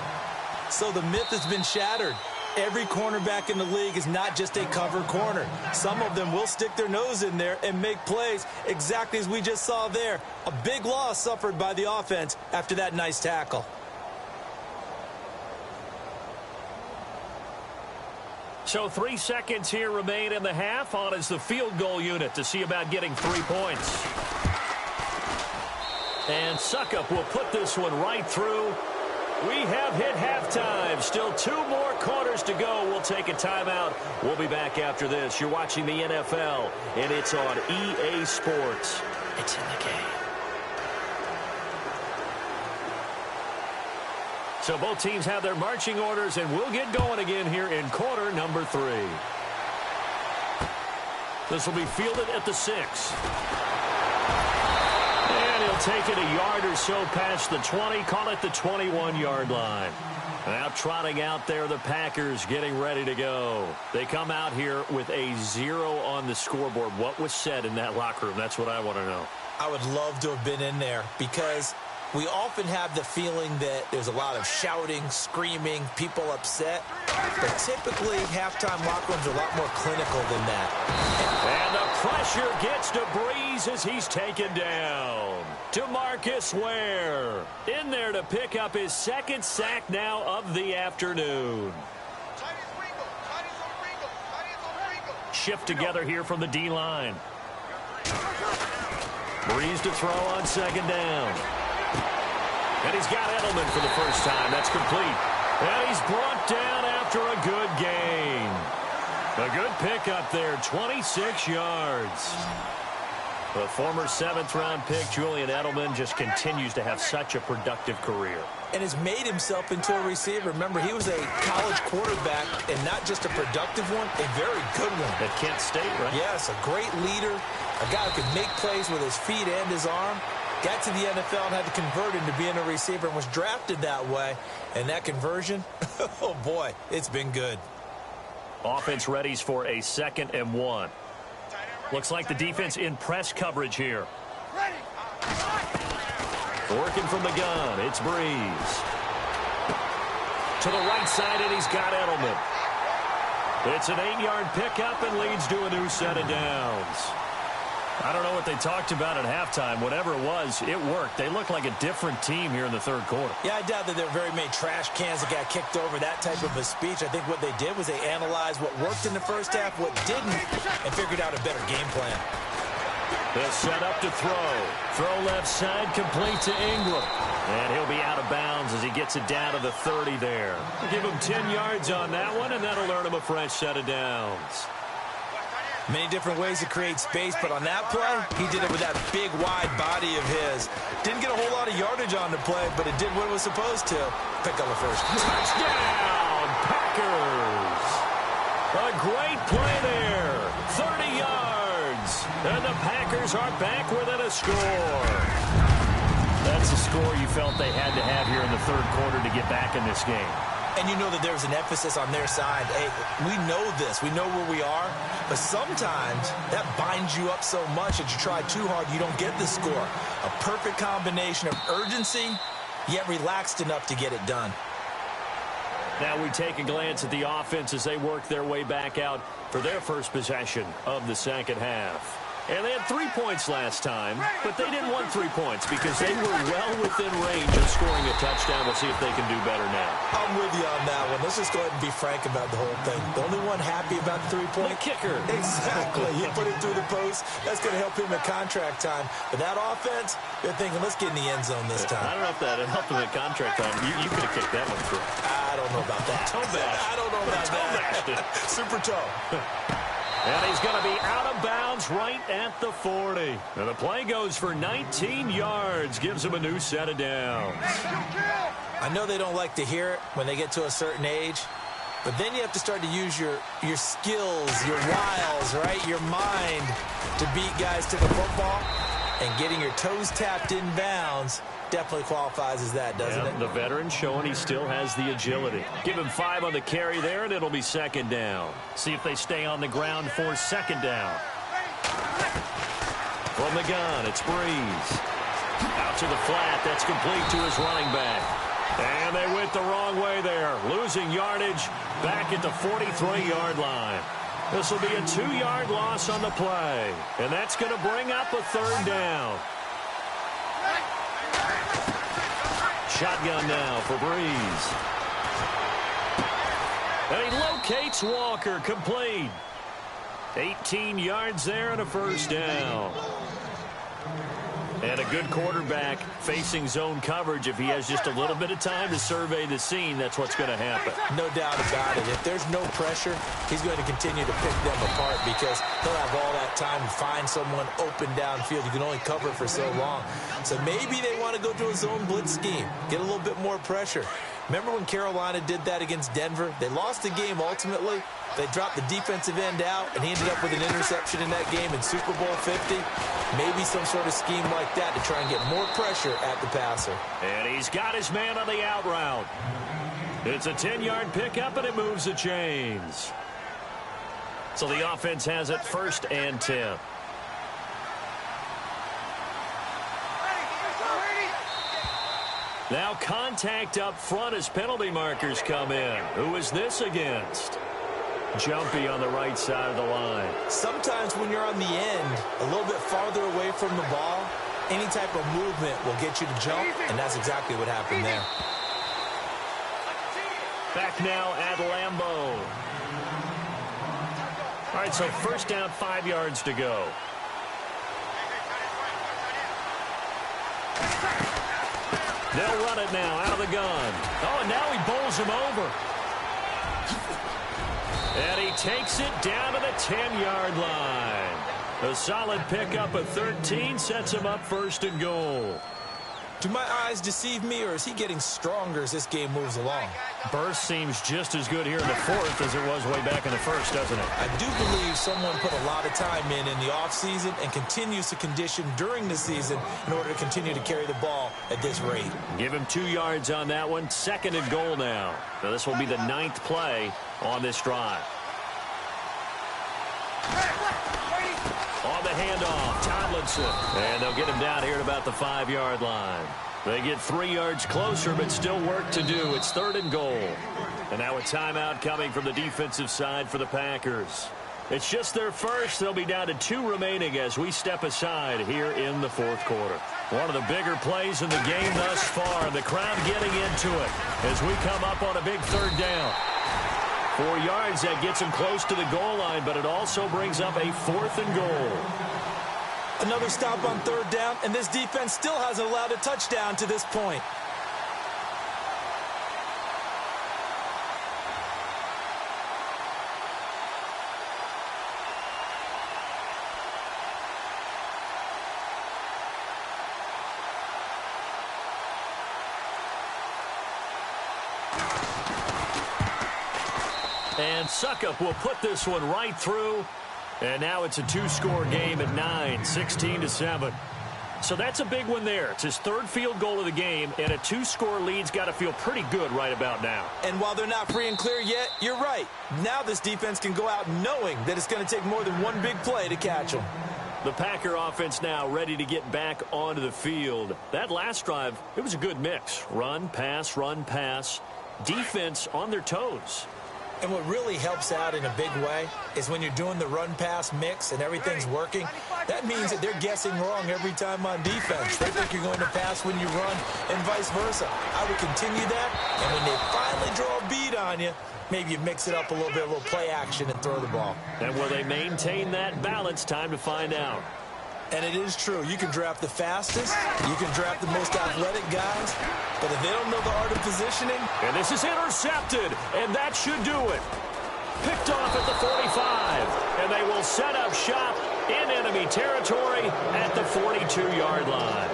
So the myth has been shattered. Every cornerback in the league is not just a cover corner. Some of them will stick their nose in there and make plays exactly as we just saw there. A big loss suffered by the offense after that nice tackle. So 3 seconds here remain in the half. On is the field goal unit to see about getting 3 points. And Suckup will put this one right through. We have hit halftime. Still 2 more quarters to go. We'll take a timeout. We'll be back after this. You're watching the NFL, and it's on EA Sports. It's in the game. So both teams have their marching orders, and we'll get going again here in quarter number 3. This will be fielded at the 6. And he'll take it a yard or so past the 20, call it the 21-yard line. Now trotting out there, the Packers getting ready to go. They come out here with a 0 on the scoreboard. What was said in that locker room? That's what I want to know. I would love to have been in there because we often have the feeling that there's a lot of shouting, screaming, people upset. But typically, halftime locker rooms are a lot more clinical than that. And the pressure gets to Breeze as he's taken down. DeMarcus Ware in there to pick up his 2nd sack now of the afternoon. Shift together here from the D-line. Breeze to throw on 2nd down. And he's got Edelman for the first time. That's complete. And he's brought down after a good gain. A good pickup there, 26 yards. The former 7th-round pick, Julian Edelman, just continues to have such a productive career. And has made himself into a receiver. Remember, he was a college quarterback, and not just a productive one, a very good one. At Kent State, right? Yes, a great leader, a guy who could make plays with his feet and his arm. Got to the NFL and had to convert into being a receiver and was drafted that way. And that conversion, oh boy, it's been good. Offense readies for a 2nd and 1. Looks like the defense in press coverage here. Working from the gun, it's Breeze. To the right side, and he's got Edelman. It's an 8-yard pickup and leads to a new set of downs. I don't know what they talked about at halftime. Whatever it was, it worked. They look like a different team here in the third quarter. Yeah, I doubt that there were very many trash cans that got kicked over, that type of a speech. I think what they did was they analyzed what worked in the first half, what didn't, and figured out a better game plan. They'll set up to throw. Throw left side, complete to Ingram. And he'll be out of bounds as he gets it down to the 30 there. Give him 10 yards on that one, and that'll earn him a fresh set of downs. Many different ways to create space, but on that play, he did it with that big, wide body of his. Didn't get a whole lot of yardage on the play, but it did what it was supposed to. Pick up the first. Touchdown, Packers! A great play there. 30 yards. And the Packers are back within a score. That's a score you felt they had to have here in the third quarter to get back in this game. And you know that there's an emphasis on their side. Hey, we know this. We know where we are. But sometimes that binds you up so much that you try too hard, you don't get the score. A perfect combination of urgency, yet relaxed enough to get it done. Now we take a glance at the offense as they work their way back out for their first possession of the second half. And they had 3 points last time, but they didn't want 3 points because they were well within range of scoring a touchdown. We'll see if they can do better now. I'm with you on that one. Let's just go ahead and be frank about the whole thing. The only one happy about the 3-point? The kicker. Exactly. He put it through the post. That's going to help him at contract time. But that offense, they're thinking, let's get in the end zone this time. I don't know if that helped him at contract time. You could have kicked that one through. I don't know about that. Toe bash. I don't know about that. Super toe. And he's going to be out of bounds right at the 40. And the play goes for 19 yards. Gives him a new set of downs. I know they don't like to hear it when they get to a certain age. But then you have to start to use your skills, your wiles, right? Your mind to beat guys to the football. And getting your toes tapped in bounds definitely qualifies as that, doesn't it? The veteran showing he still has the agility. Give him 5 on the carry there, and it'll be second down. See if they stay on the ground for second down. From the gun, it's Breeze. Out to the flat. That's complete to his running back. And they went the wrong way there. Losing yardage back at the 43-yard line. This will be a 2-yard loss on the play. And that's going to bring up a third down. Shotgun now for Breeze. And he locates Walker, complete. 18 yards there and a first down. And a good quarterback facing zone coverage. If he has just a little bit of time to survey the scene, that's what's going to happen. No doubt about it. If there's no pressure, he's going to continue to pick them apart because he'll have all that time to find someone open downfield. You can only cover for so long. So maybe they want to go to a zone blitz scheme, get a little bit more pressure. Remember when Carolina did that against Denver? They lost the game ultimately. They dropped the defensive end out, and he ended up with an interception in that game in Super Bowl 50. Maybe some sort of scheme like that to try and get more pressure at the passer. And he's got his man on the out route. It's a 10-yard pickup, and it moves the chains. So the offense has it 1st and 10. Now contact up front as penalty markers come in. Who is this against? Jumpy on the right side of the line. Sometimes when you're on the end, a little bit farther away from the ball, any type of movement will get you to jump, and that's exactly what happened there. Back now at Lambeau. All right, so first down, 5 yards to go. They'll run it now out of the gun. Oh, and now he bowls him over. And he takes it down to the 10-yard line. A solid pickup of 13 sets him up 1st and goal. Do my eyes deceive me, or is he getting stronger as this game moves along? Burst seems just as good here in the 4th as it was way back in the 1st, doesn't it? I do believe someone put a lot of time in the offseason and continues to condition during the season in order to continue to carry the ball at this rate. Give him 2 yards on that one. 2nd and goal now. Now this will be the 9th play on this drive. On the handoff, Tomlinson. And they'll get him down here at about the 5-yard line. They get 3 yards closer, but still work to do. It's 3rd and goal. And now a timeout coming from the defensive side for the Packers. It's just their first. They'll be down to 2 remaining as we step aside here in the 4th quarter. One of the bigger plays in the game thus far. The crowd getting into it as we come up on a big 3rd down. 4 yards, that gets them close to the goal line, but it also brings up a 4th and goal. Another stop on 3rd down, and this defense still hasn't allowed a touchdown to this point. And Suckup will put this one right through. And now it's a 2-score game at 9, 16-7. So that's a big one there. It's his 3rd field goal of the game, and a 2-score lead's got to feel pretty good right about now. And while they're not free and clear yet, you're right. Now this defense can go out knowing that it's going to take more than one big play to catch them. The Packer offense now ready to get back onto the field. That last drive, it was a good mix. Run, pass, defense on their toes. And what really helps out in a big way is when you're doing the run-pass mix and everything's working, that means that they're guessing wrong every time on defense. They think you're going to pass when you run and vice versa. I would continue that, and when they finally draw a bead on you, maybe you mix it up a little bit, a little play action, and throw the ball. And will they maintain that balance? Time to find out. And it is true. You can draft the fastest. You can draft the most athletic guys. But if they don't know the art of positioning. And this is intercepted. And that should do it. Picked off at the 45. And they will set up shop in enemy territory at the 42-yard line.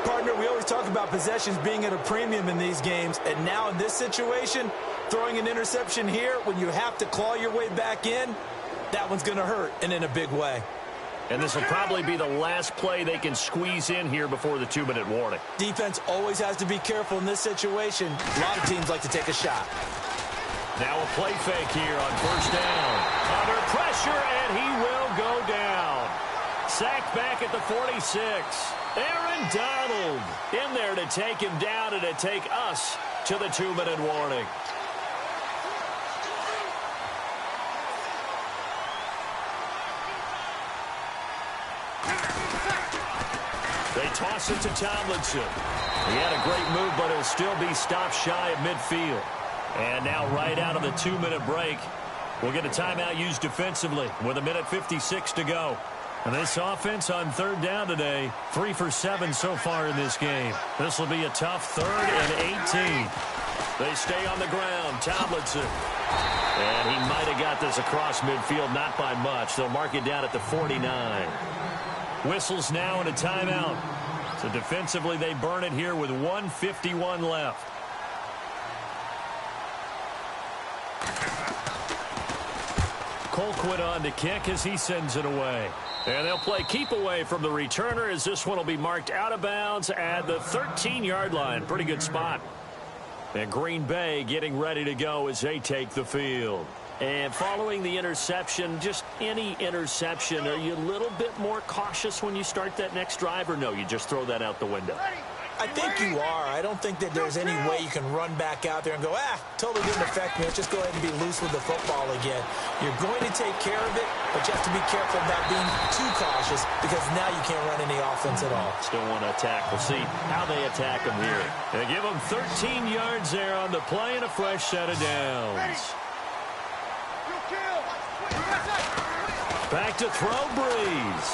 Partner, we always talk about possessions being at a premium in these games. And now in this situation, throwing an interception here when you have to claw your way back in, that one's going to hurt, and in a big way. And this will probably be the last play they can squeeze in here before the 2-minute warning. Defense always has to be careful in this situation. A lot of teams like to take a shot. Now a play fake here on 1st down. Under pressure, and he will go down. Sacked back at the 46. Aaron Donald in there to take him down and to take us to the 2-minute warning. They toss it to Tomlinson. He had a great move, but he'll still be stopped shy of midfield. And now right out of the 2-minute break, we'll get a timeout used defensively with 1:56 to go. And this offense on 3rd down today, 3 for 7 so far in this game. This will be a tough 3rd and 18. They stay on the ground. Tomlinson. And he might have got this across midfield, not by much. They'll mark it down at the 49. Whistles now and a timeout. So defensively, they burn it here with 1:51 left. Colquitt on to kick as he sends it away. And they'll play keep away from the returner as this one will be marked out of bounds at the 13-yard line. Pretty good spot. And Green Bay getting ready to go as they take the field. And following the interception, just any interception, are you a little bit more cautious when you start that next drive, or no, you just throw that out the window? I think you are. I don't think that there's any way you can run back out there and go, totally didn't affect me. Let's just go ahead and be loose with the football again. You're going to take care of it, but you have to be careful of not being too cautious because now you can't run any offense at all. Still want to attack. We'll see how they attack them here. They give them 13 yards there on the play and a fresh set of downs. Back to throw, Breeze.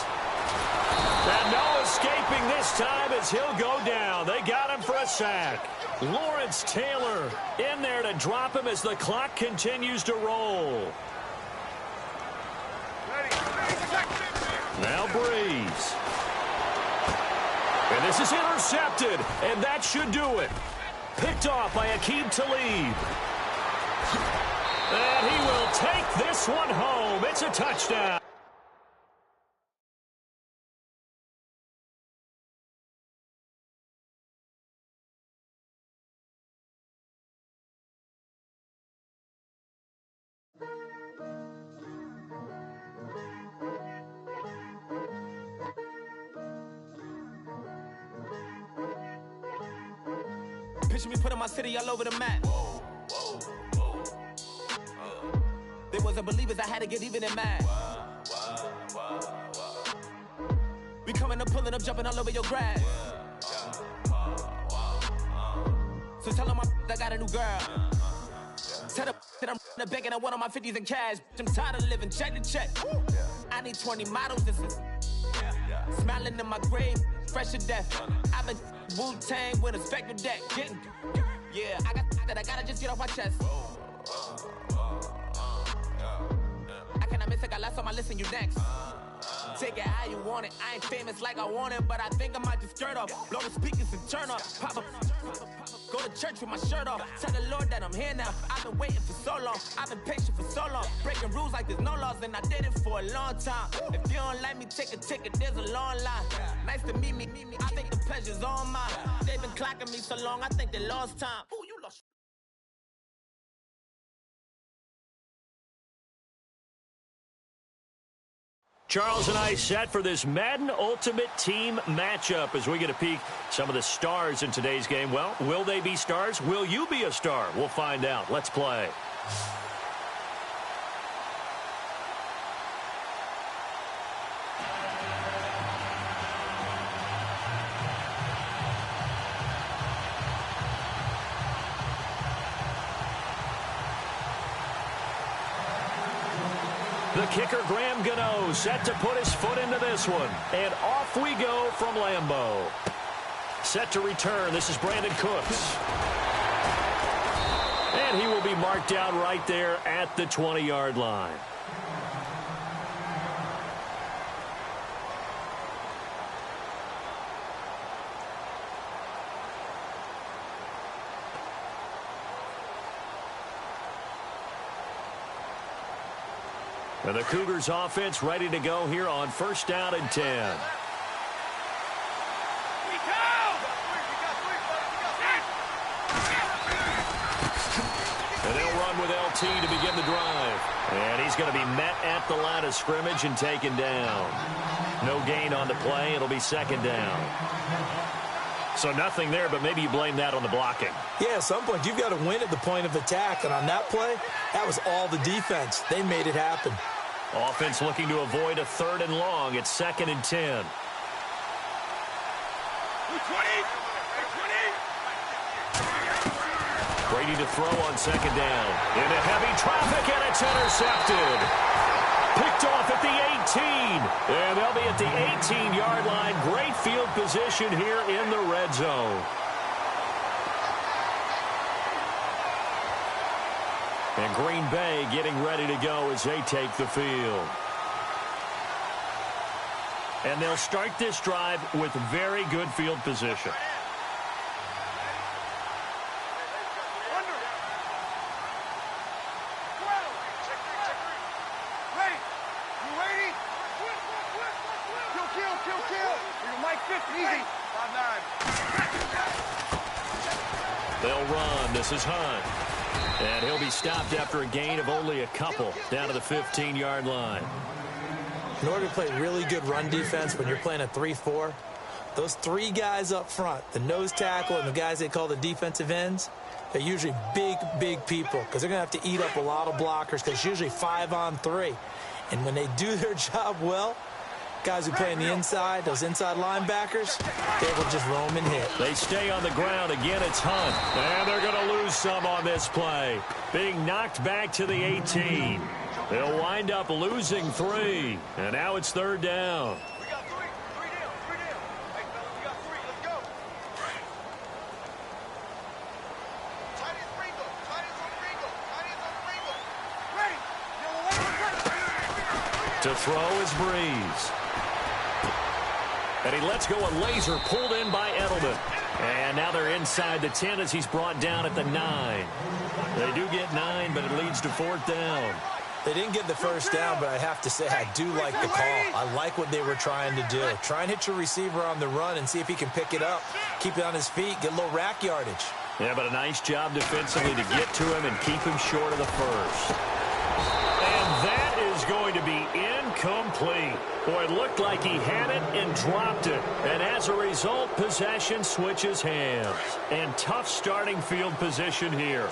And no escaping this time as he'll go down. They got him for a sack. Lawrence Taylor in there to drop him as the clock continues to roll. Now Breeze. And this is intercepted, and that should do it. Picked off by Aqib Talib. And he will take this one home. It's a touchdown. Picture me putting my city all over the map. They wasn't believers, I had to get even and mad. We coming up, pulling up, jumping all over your grass. So tell them I got a new girl. Tell them that I'm the bank and I want on my 50s in cash. I'm tired of living check to check. I need 20 models. This is smiling in my grave, fresh to death. I've been Wu-Tang with a spectre deck. Getting, yeah, I gotta just get off my chest. I cannot miss it, got last on my list and you next. Take it how you want it. I ain't famous like I want it, but I think I might just skirt off. Blow the speakers and turn up. Pop up. Go to church with my shirt off. Tell the Lord that I'm here now. I've been waiting for so long. I've been patient for so long. Breaking rules like there's no laws, and I did it for a long time. If you don't like me, take a ticket. There's a long line. Nice to meet me. I think the pleasure's all mine. They've been clocking me so long, I think they lost time. Ooh, you lost. Charles and I set for this Madden Ultimate Team matchup as we get a peek some of the stars in today's game. Well, will they be stars? Will you be a star? We'll find out. Let's play. The kicker, Graham Gano, set to put his foot into this one. And off we go from Lambeau. Set to return. This is Brandon Cooks. And he will be marked out right there at the 20-yard line. And the Cougars offense ready to go here on 1st down and 10. And they'll run with LT to begin the drive. And he's going to be met at the line of scrimmage and taken down. No gain on the play. It'll be 2nd down. So nothing there, but maybe you blame that on the blocking. Yeah, at some point you've got to win at the point of attack. And on that play, that was all the defense. They made it happen. Offense looking to avoid a 3rd and long. It's 2nd and 10. Brady to throw on 2nd down. Into heavy traffic, and it's intercepted. Picked off at the 18. And they'll be at the 18-yard line. Great field position here in the red zone. And Green Bay getting ready to go as they take the field. And they'll start this drive with very good field position. They'll run. This is Hunt. And he'll be stopped after a gain of only a couple down to the 15-yard line. In order to play really good run defense when you're playing a 3-4, those 3 guys up front, the nose tackle and the guys they call the defensive ends, they're usually big people because they're going to have to eat up a lot of blockers because it's usually 5-on-3. And when they do their job well, guys who play on the inside, those inside linebackers, they will just roam and hit. They stay on the ground. Again, it's Hunt. And they're going to lose some on this play. Being knocked back to the 18. They'll wind up losing 3. And now it's 3rd down. We got 3. 3 down. 3 down. Hey, fellas, we got 3. Let's go. Tight ends Ringo. Tight ends on Ringo. Tight ends on Ringo. Ready. To throw is Breeze. And he lets go a laser pulled in by Edelman. And now they're inside the 10 as he's brought down at the 9. They do get 9, but it leads to 4th down. They didn't get the 1st down, but I have to say I do like the call. I like what they were trying to do. Try and hit your receiver on the run and see if he can pick it up. Keep it on his feet, get a little rack yardage. Yeah, but a nice job defensively to get to him and keep him short of the 1st. And that is going to be incomplete. Boy, it looked like he had it and dropped it. And as a result, possession switches hands. And tough starting field position here.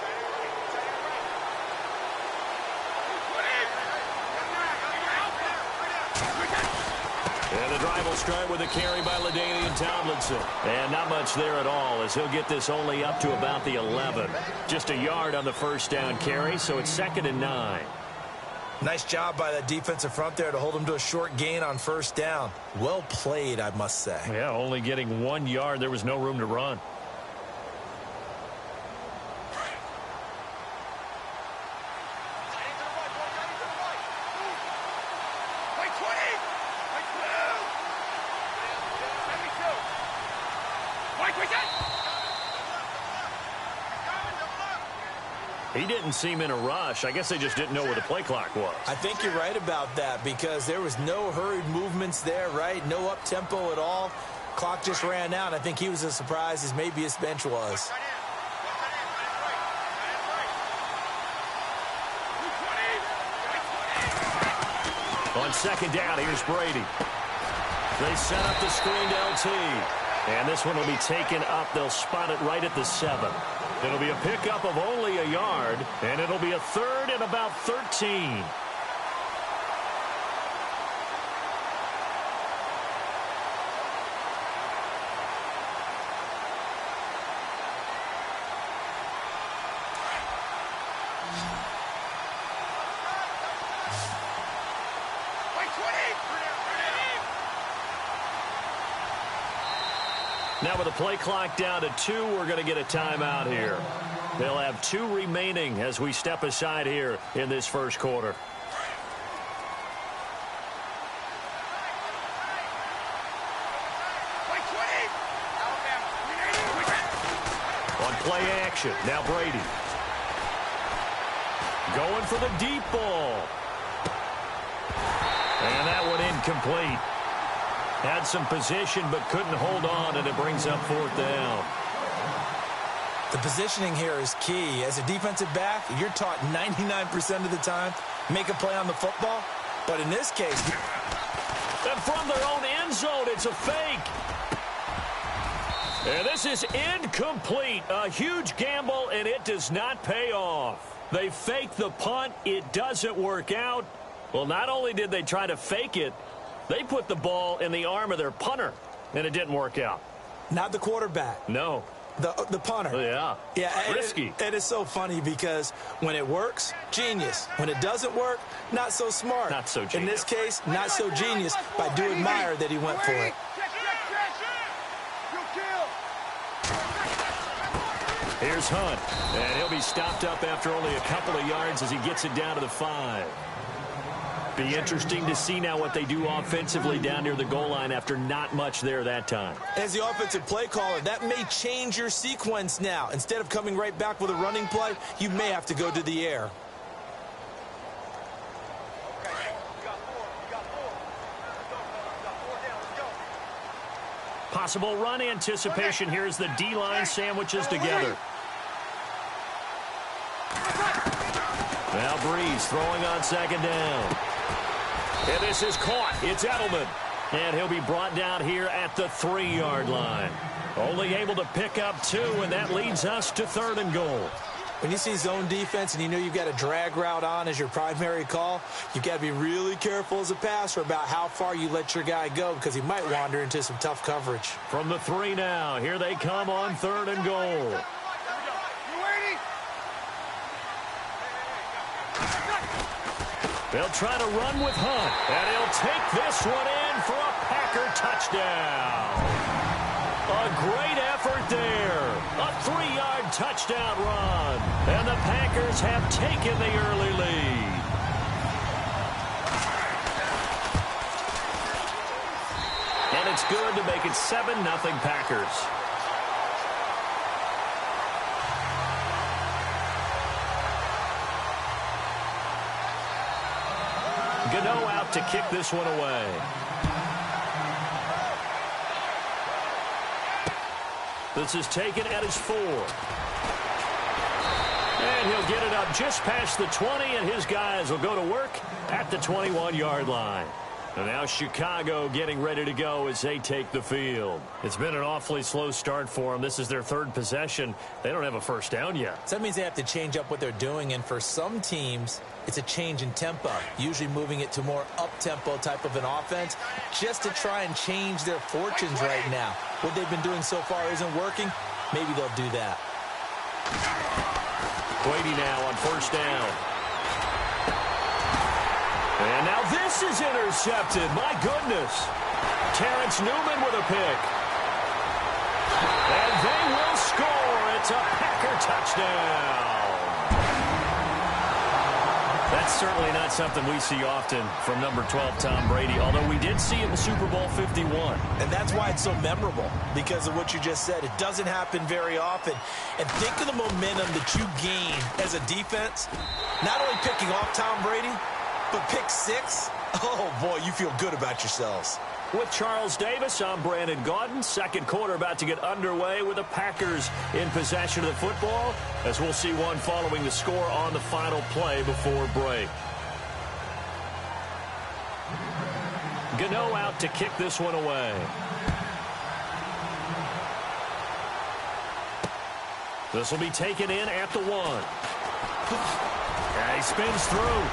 And the drive will start with a carry by LaDainian Tomlinson. And not much there at all, as he'll get this only up to about the 11. Just a yard on the first down carry, so it's 2nd and 9. Nice job by that defensive front there to hold him to a short gain on first down. Well played, I must say. Yeah, only getting 1 yard. There was no room to run. He didn't seem in a rush. I guess they just didn't know where the play clock was. I think you're right about that because there was no hurried movements there, right? No up-tempo at all. Clock just ran out. I think he was as surprised as maybe his bench was. On 2nd down, here's Brady. They set up the screen to LT. And this one will be taken up. They'll spot it right at the 7. It'll be a pickup of only a yard, and it'll be a 3rd and about 13. Now with the play clock down to 2, we're going to get a timeout here. They'll have 2 remaining as we step aside here in this first quarter. On play action, now Brady. Going for the deep ball. And that one incomplete. Had some position but couldn't hold on, and it brings up 4th down. The positioning here is key. As a defensive back, you're taught 99% of the time, make a play on the football. But in this case... And from their own end zone, it's a fake. And this is incomplete. A huge gamble, and it does not pay off. They fake the punt. It doesn't work out. Well, not only did they try to fake it, they put the ball in the arm of their punter, and it didn't work out. Not the quarterback. No. The punter. Yeah. Risky. It is so funny because when it works, genius. When it doesn't work, not so smart. Not so genius. In this case, not so genius, but I do admire that he went for it. Here's Hunt, and he'll be stopped up after only a couple of yards as he gets it down to the 5. Be interesting to see now what they do offensively down near the goal line after not much there that time. As the offensive play caller, that may change your sequence now. Instead of coming right back with a running play, you may have to go to the air. Possible run anticipation. Here's the D-line sandwiches together. Now Breeze throwing on 2nd down. And this is caught. It's Edelman. And he'll be brought down here at the 3-yard line. Only able to pick up 2, and that leads us to 3rd and goal. When you see zone defense and you know you've got a drag route on as your primary call, you've got to be really careful as a passer about how far you let your guy go because he might wander into some tough coverage. From the 3 now, here they come on 3rd and goal. They'll try to run with Hunt, and he'll take this one in for a Packer touchdown. A great effort there. A 3-yard touchdown run. And the Packers have taken the early lead. And it's good to make it 7-0 Packers. Gano out to kick this one away. This is taken at his 4. And And he'll get it up just past the 20, and his guys will go to work at the 21-yard line. And now Chicago getting ready to go as they take the field. It's been an awfully slow start for them. This is their third possession. They don't have a first down yet. So that means they have to change up what they're doing, and for some teams, it's a change in tempo, usually moving it to more up-tempo type of an offense just to try and change their fortunes right now. What they've been doing so far isn't working. Maybe they'll do that. Brady now on first down. And now this is intercepted. My goodness. Terrence Newman with a pick. And they will score. It's a Packer touchdown. That's certainly not something we see often from number 12, Tom Brady, although we did see it in Super Bowl 51. And that's why it's so memorable, because of what you just said. It doesn't happen very often. And think of the momentum that you gain as a defense, not only picking off Tom Brady, but pick 6. Oh, boy, you feel good about yourselves. With Charles Davis, I'm Brandon Gaudin. Second quarter about to get underway with the Packers in possession of the football, as we'll see one following the score on the final play before break. Gano out to kick this one away. This will be taken in at the 1. And he spins through.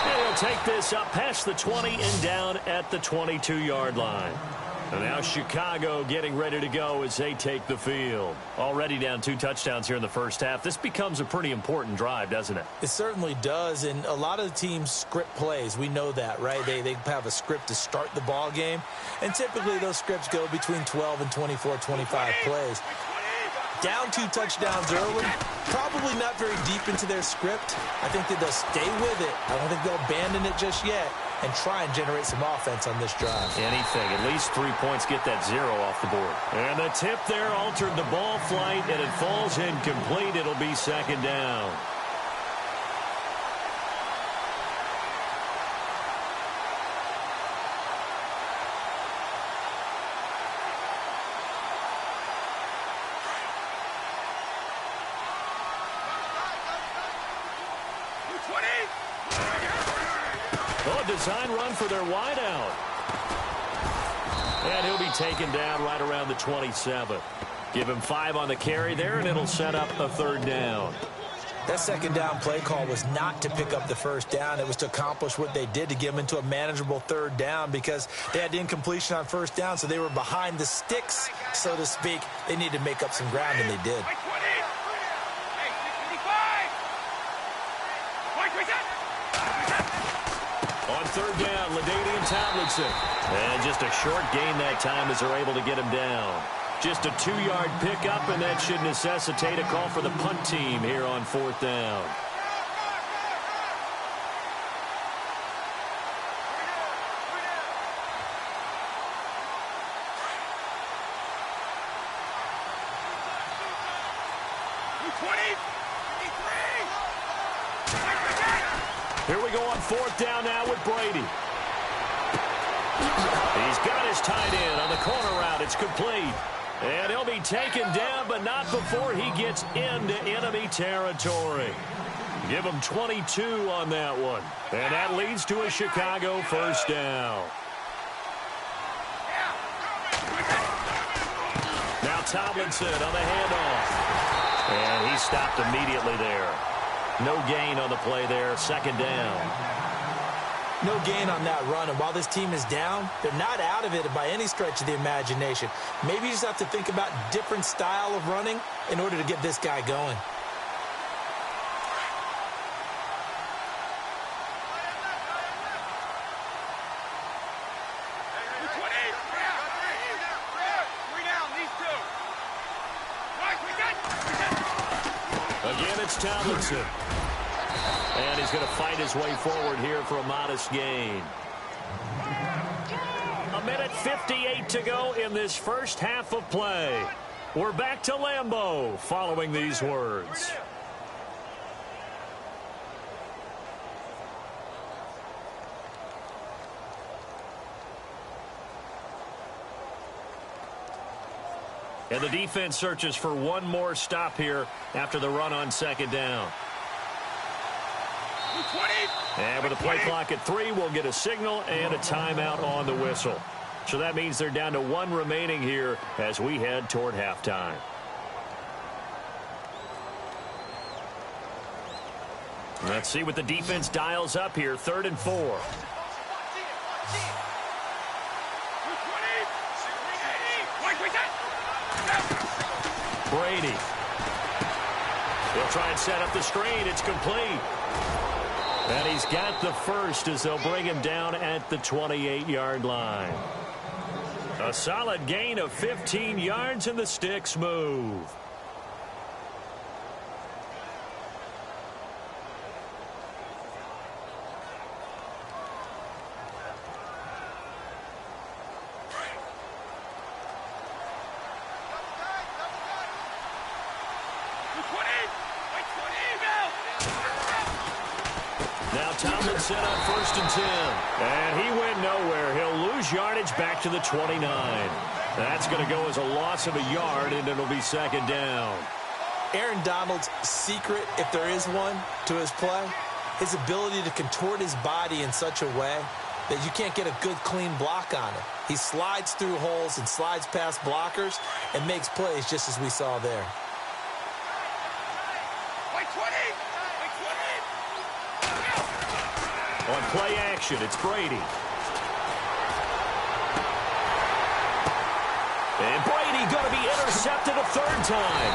And he'll take this up past the 20 and down at the 22-yard line. And now Chicago getting ready to go as they take the field. Already down 2 touchdowns here in the first half. This becomes a pretty important drive, doesn't it? It certainly does, and a lot of the teams script plays. We know that, right? They have a script to start the ball game, and typically those scripts go between 12 and 24, 25 plays. Down 2 touchdowns early, probably not very deep into their script. I think that they'll stay with it. I don't think they'll abandon it just yet and try and generate some offense on this drive. Anything. At least 3 points, get that 0 off the board. And the tip there altered the ball flight, and it falls incomplete. It'll be second down. Design run for their wideout. And he'll be taken down right around the 27. Give him 5 on the carry there, and it'll set up a third down. That second down play call was not to pick up the first down. It was to accomplish what they did, to get them into a manageable third down, because they had incompletion on first down, so they were behind the sticks, so to speak. They needed to make up some ground, and they did. On third down, LaDainian Tomlinson. And just a short gain that time as they're able to get him down. Just a 2-yard pickup, and that should necessitate a call for the punt team here on fourth down. Here we go on fourth down now with Brady. He's got his tight end on the corner route. It's complete. And he'll be taken down, but not before he gets into enemy territory. Give him 22 on that one. And that leads to a Chicago first down. Now Tomlinson on the handoff. And he stopped immediately there. No gain on the play there, second down. No gain on that run, and while this team is down, they're not out of it by any stretch of the imagination. Maybe you just have to think about different style of running in order to get this guy going. Again, it's Tomlinson. And he's going to fight his way forward here for a modest gain. 1:58 to go in this first half of play. We're back to Lambeau following these words. And the defense searches for one more stop here after the run on second down. And with the play clock at 3, we'll get a signal and a timeout on the whistle. So that means they're down to 1 remaining here as we head toward halftime. Let's see what the defense dials up here. 3rd and 4. Brady. He'll try and set up the screen. It's complete. And he's got the first as they'll bring him down at the 28-yard line. A solid gain of 15 yards, and the sticks move. Set up 1st and 10. And he went nowhere. He'll lose yardage back to the 29. That's going to go as a loss of a yard, and it'll be 2nd down. Aaron Donald's secret, if there is one, to his play, his ability to contort his body in such a way that you can't get a good, clean block on him. He slides through holes and slides past blockers and makes plays just as we saw there. On play action, it's Brady. And Brady going to be intercepted a 3rd time.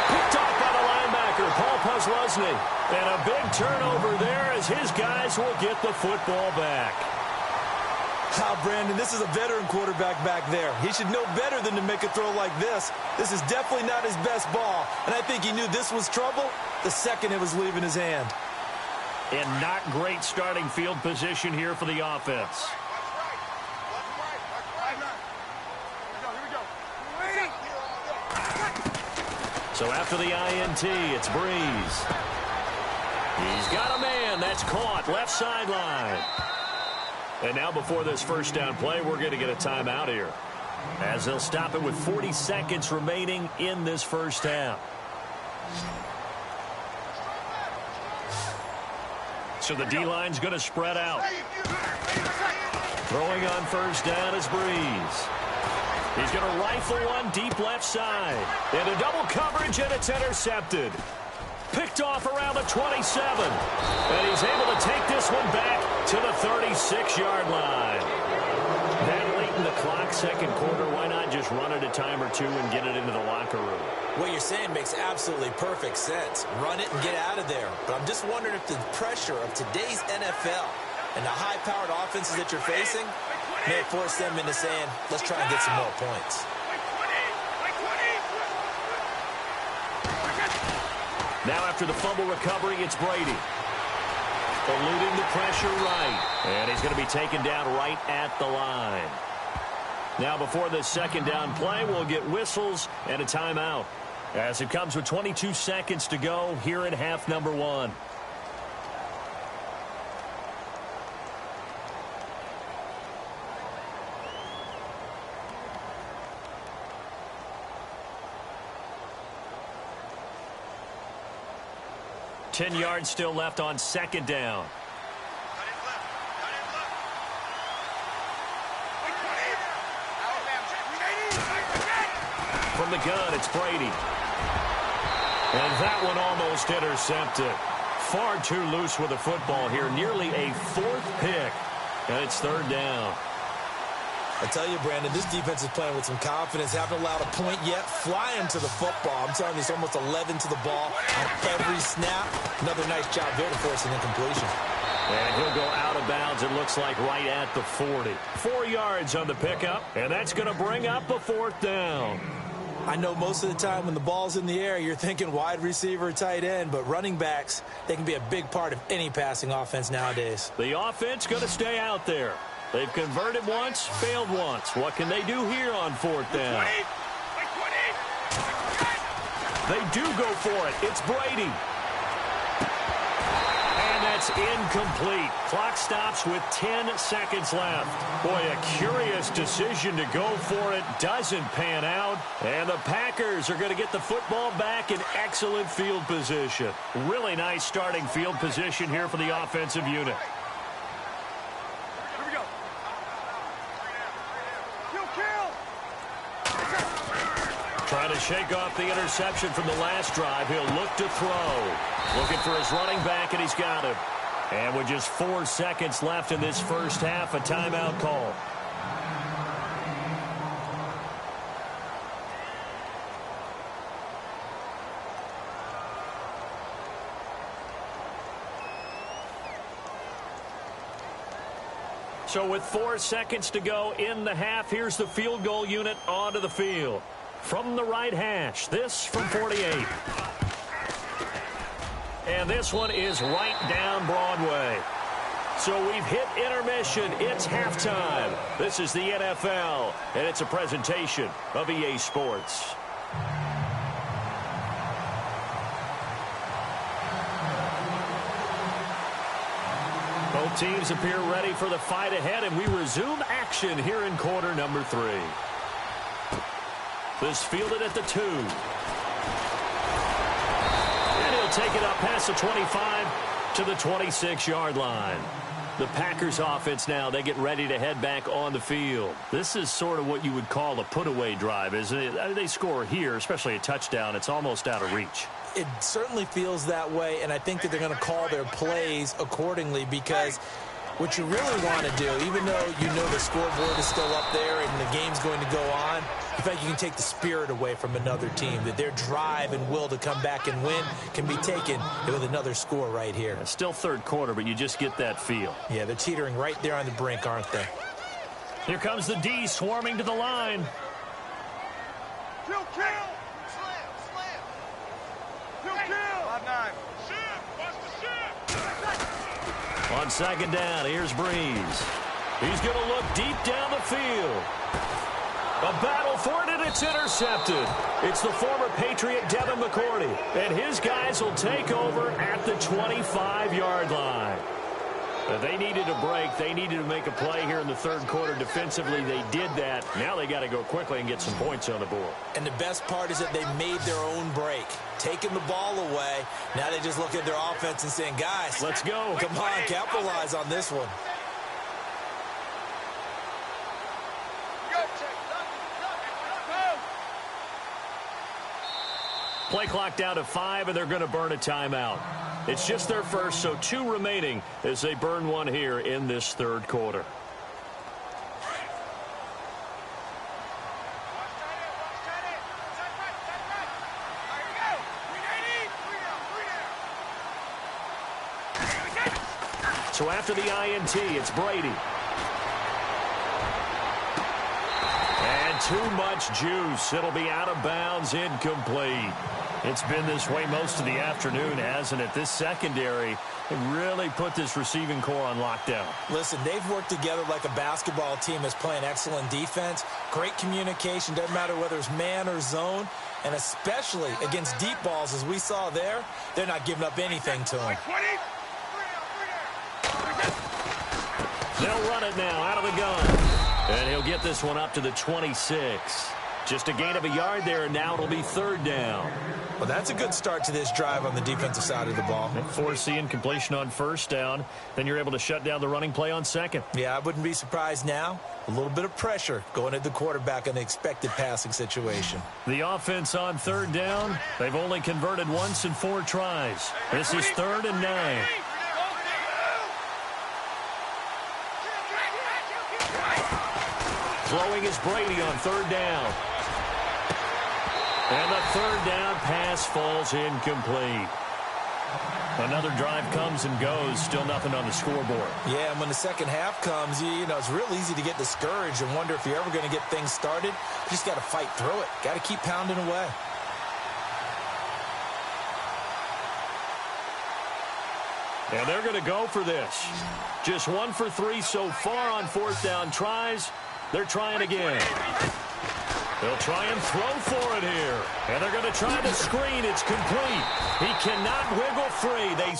Picked off by the linebacker, Paul Posluszny. And a big turnover there as his guys will get the football back. Brandon, this is a veteran quarterback back there. He should know better than to make a throw like this. This is definitely not his best ball. And I think he knew this was trouble the second it was leaving his hand. And not great starting field position here for the offense. So after the INT, it's Breeze. He's got a man. That's caught. Left sideline. And now before this 1st down play, we're going to get a timeout here, as they'll stop it with 40 seconds remaining in this 1st half. So the D-line's going to spread out. Throwing on 1st down is Breeze. He's going to rifle one deep left side. Into double coverage, and it's intercepted. Picked off around the 27. And he's able to take this one back to the 36-yard line. That late in the clock, 2nd quarter, why not just run it a time or two and get it into the locker room? What you're saying makes absolutely perfect sense. Run it and get out of there. But I'm just wondering if the pressure of today's NFL and the high-powered offenses that you're facing may force them into saying, let's try and get some more points. Now after the fumble recovery, it's Brady. Eluding the pressure right. And he's going to be taken down right at the line. Now before this 2nd down play, we'll get whistles and a timeout, as it comes with 22 seconds to go here in half number 1. $10 yards still left on 2nd down. From the gun, it's Brady. And that one almost intercepted. Far too loose with the football here. Nearly a 4th pick. And it's 3rd down. I tell you, Brandon, this defense is playing with some confidence. Haven't allowed a point yet. Flying to the football. I'm telling you, it's almost 11 to the ball on every snap. Another nice job there to force an incompletion. And he'll go out of bounds, it looks like, right at the 40. 4 yards on the pickup, and that's going to bring up a 4th down. I know most of the time when the ball's in the air, you're thinking wide receiver, tight end, but running backs, they can be a big part of any passing offense nowadays. The offense going to stay out there. They've converted once, failed once. What can they do here on 4th down? They do go for it. It's Brady. And that's It's incomplete. Clock stops with 10 seconds left. Boy, a curious decision to go for it. Doesn't pan out. And the Packers are going to get the football back in excellent field position. Really nice starting field position here for the offensive unit. Here we go. Trying to shake off the interception from the last drive. He'll look to throw. Looking for his running back, and he's got him. And with just 4 seconds left in this first half, a timeout call. So with 4 seconds to go in the half, here's the field goal unit onto the field. From the right hash, this from 48. And this one is right down Broadway. So we've hit intermission. It's halftime. This is the NFL, and it's a presentation of EA Sports. Both teams appear ready for the fight ahead, and we resume action here in quarter number 3. This fielded at the 2. And he'll take it up past the 25 to the 26-yard line. The Packers offense now, they get ready to head back on the field. This is sort of what you would call a put-away drive, isn't it? I mean, they score here, especially a touchdown. It's almost out of reach. It certainly feels that way, and I think that they're going to call their plays accordingly, because what you really want to do, even though you know the scoreboard is still up there and the game's going to go on, in fact, you can take the spirit away from another team, that their drive and will to come back and win can be taken with another score right here. It's still third quarter, but you just get that feel. Yeah, they're teetering right there on the brink, aren't they? Here comes the D swarming to the line. Kill. Slam. Kill. 5-9. Shift. Watch the shift. On second down, here's Breeze. He's going to look deep down the field. A battle for it, and it's intercepted. It's the former Patriot Devin McCourty, and his guys will take over at the 25-yard line. They needed a break. They needed to make a play here in the third quarter. Defensively, they did that. Now they got to go quickly and get some points on the board. And the best part is that they made their own break, taking the ball away. Now they just look at their offense and saying, guys, let's go. Come on, capitalize on this one. Play clock down to 5, and they're going to burn a timeout. It's just their first, so 2 remaining as they burn one here in this third quarter. So after the INT, it's Brady. And too much juice. It'll be out of bounds, incomplete. It's been this way most of the afternoon, hasn't it? This secondary really put this receiving core on lockdown. Listen, they've worked together like a basketball team that's playing excellent defense. Great communication. Doesn't matter whether it's man or zone. And especially against deep balls, as we saw there, they're not giving up anything to them. They'll run it now out of the gun. And he'll get this one up to the 26. Just a gain of a yard there, and now it'll be third down. Well, that's a good start to this drive on the defensive side of the ball. Forcing completion on first down. Then you're able to shut down the running play on second. Yeah, I wouldn't be surprised now. A little bit of pressure going at the quarterback in the expected passing situation. The offense on third down, they've only converted once in 4 tries. This is 3rd and 9. Throwing is Brady on third down. And the third down pass falls incomplete. Another drive comes and goes. Still nothing on the scoreboard. Yeah, and when the second half comes, you know, it's real easy to get discouraged and wonder if you're ever going to get things started. You just got to fight through it. Got to keep pounding away. And they're going to go for this. Just 1 for 3 so far on fourth down tries. They're trying again. They'll try and throw for it here. And they're going to try to screen. It's complete. He cannot wiggle free. They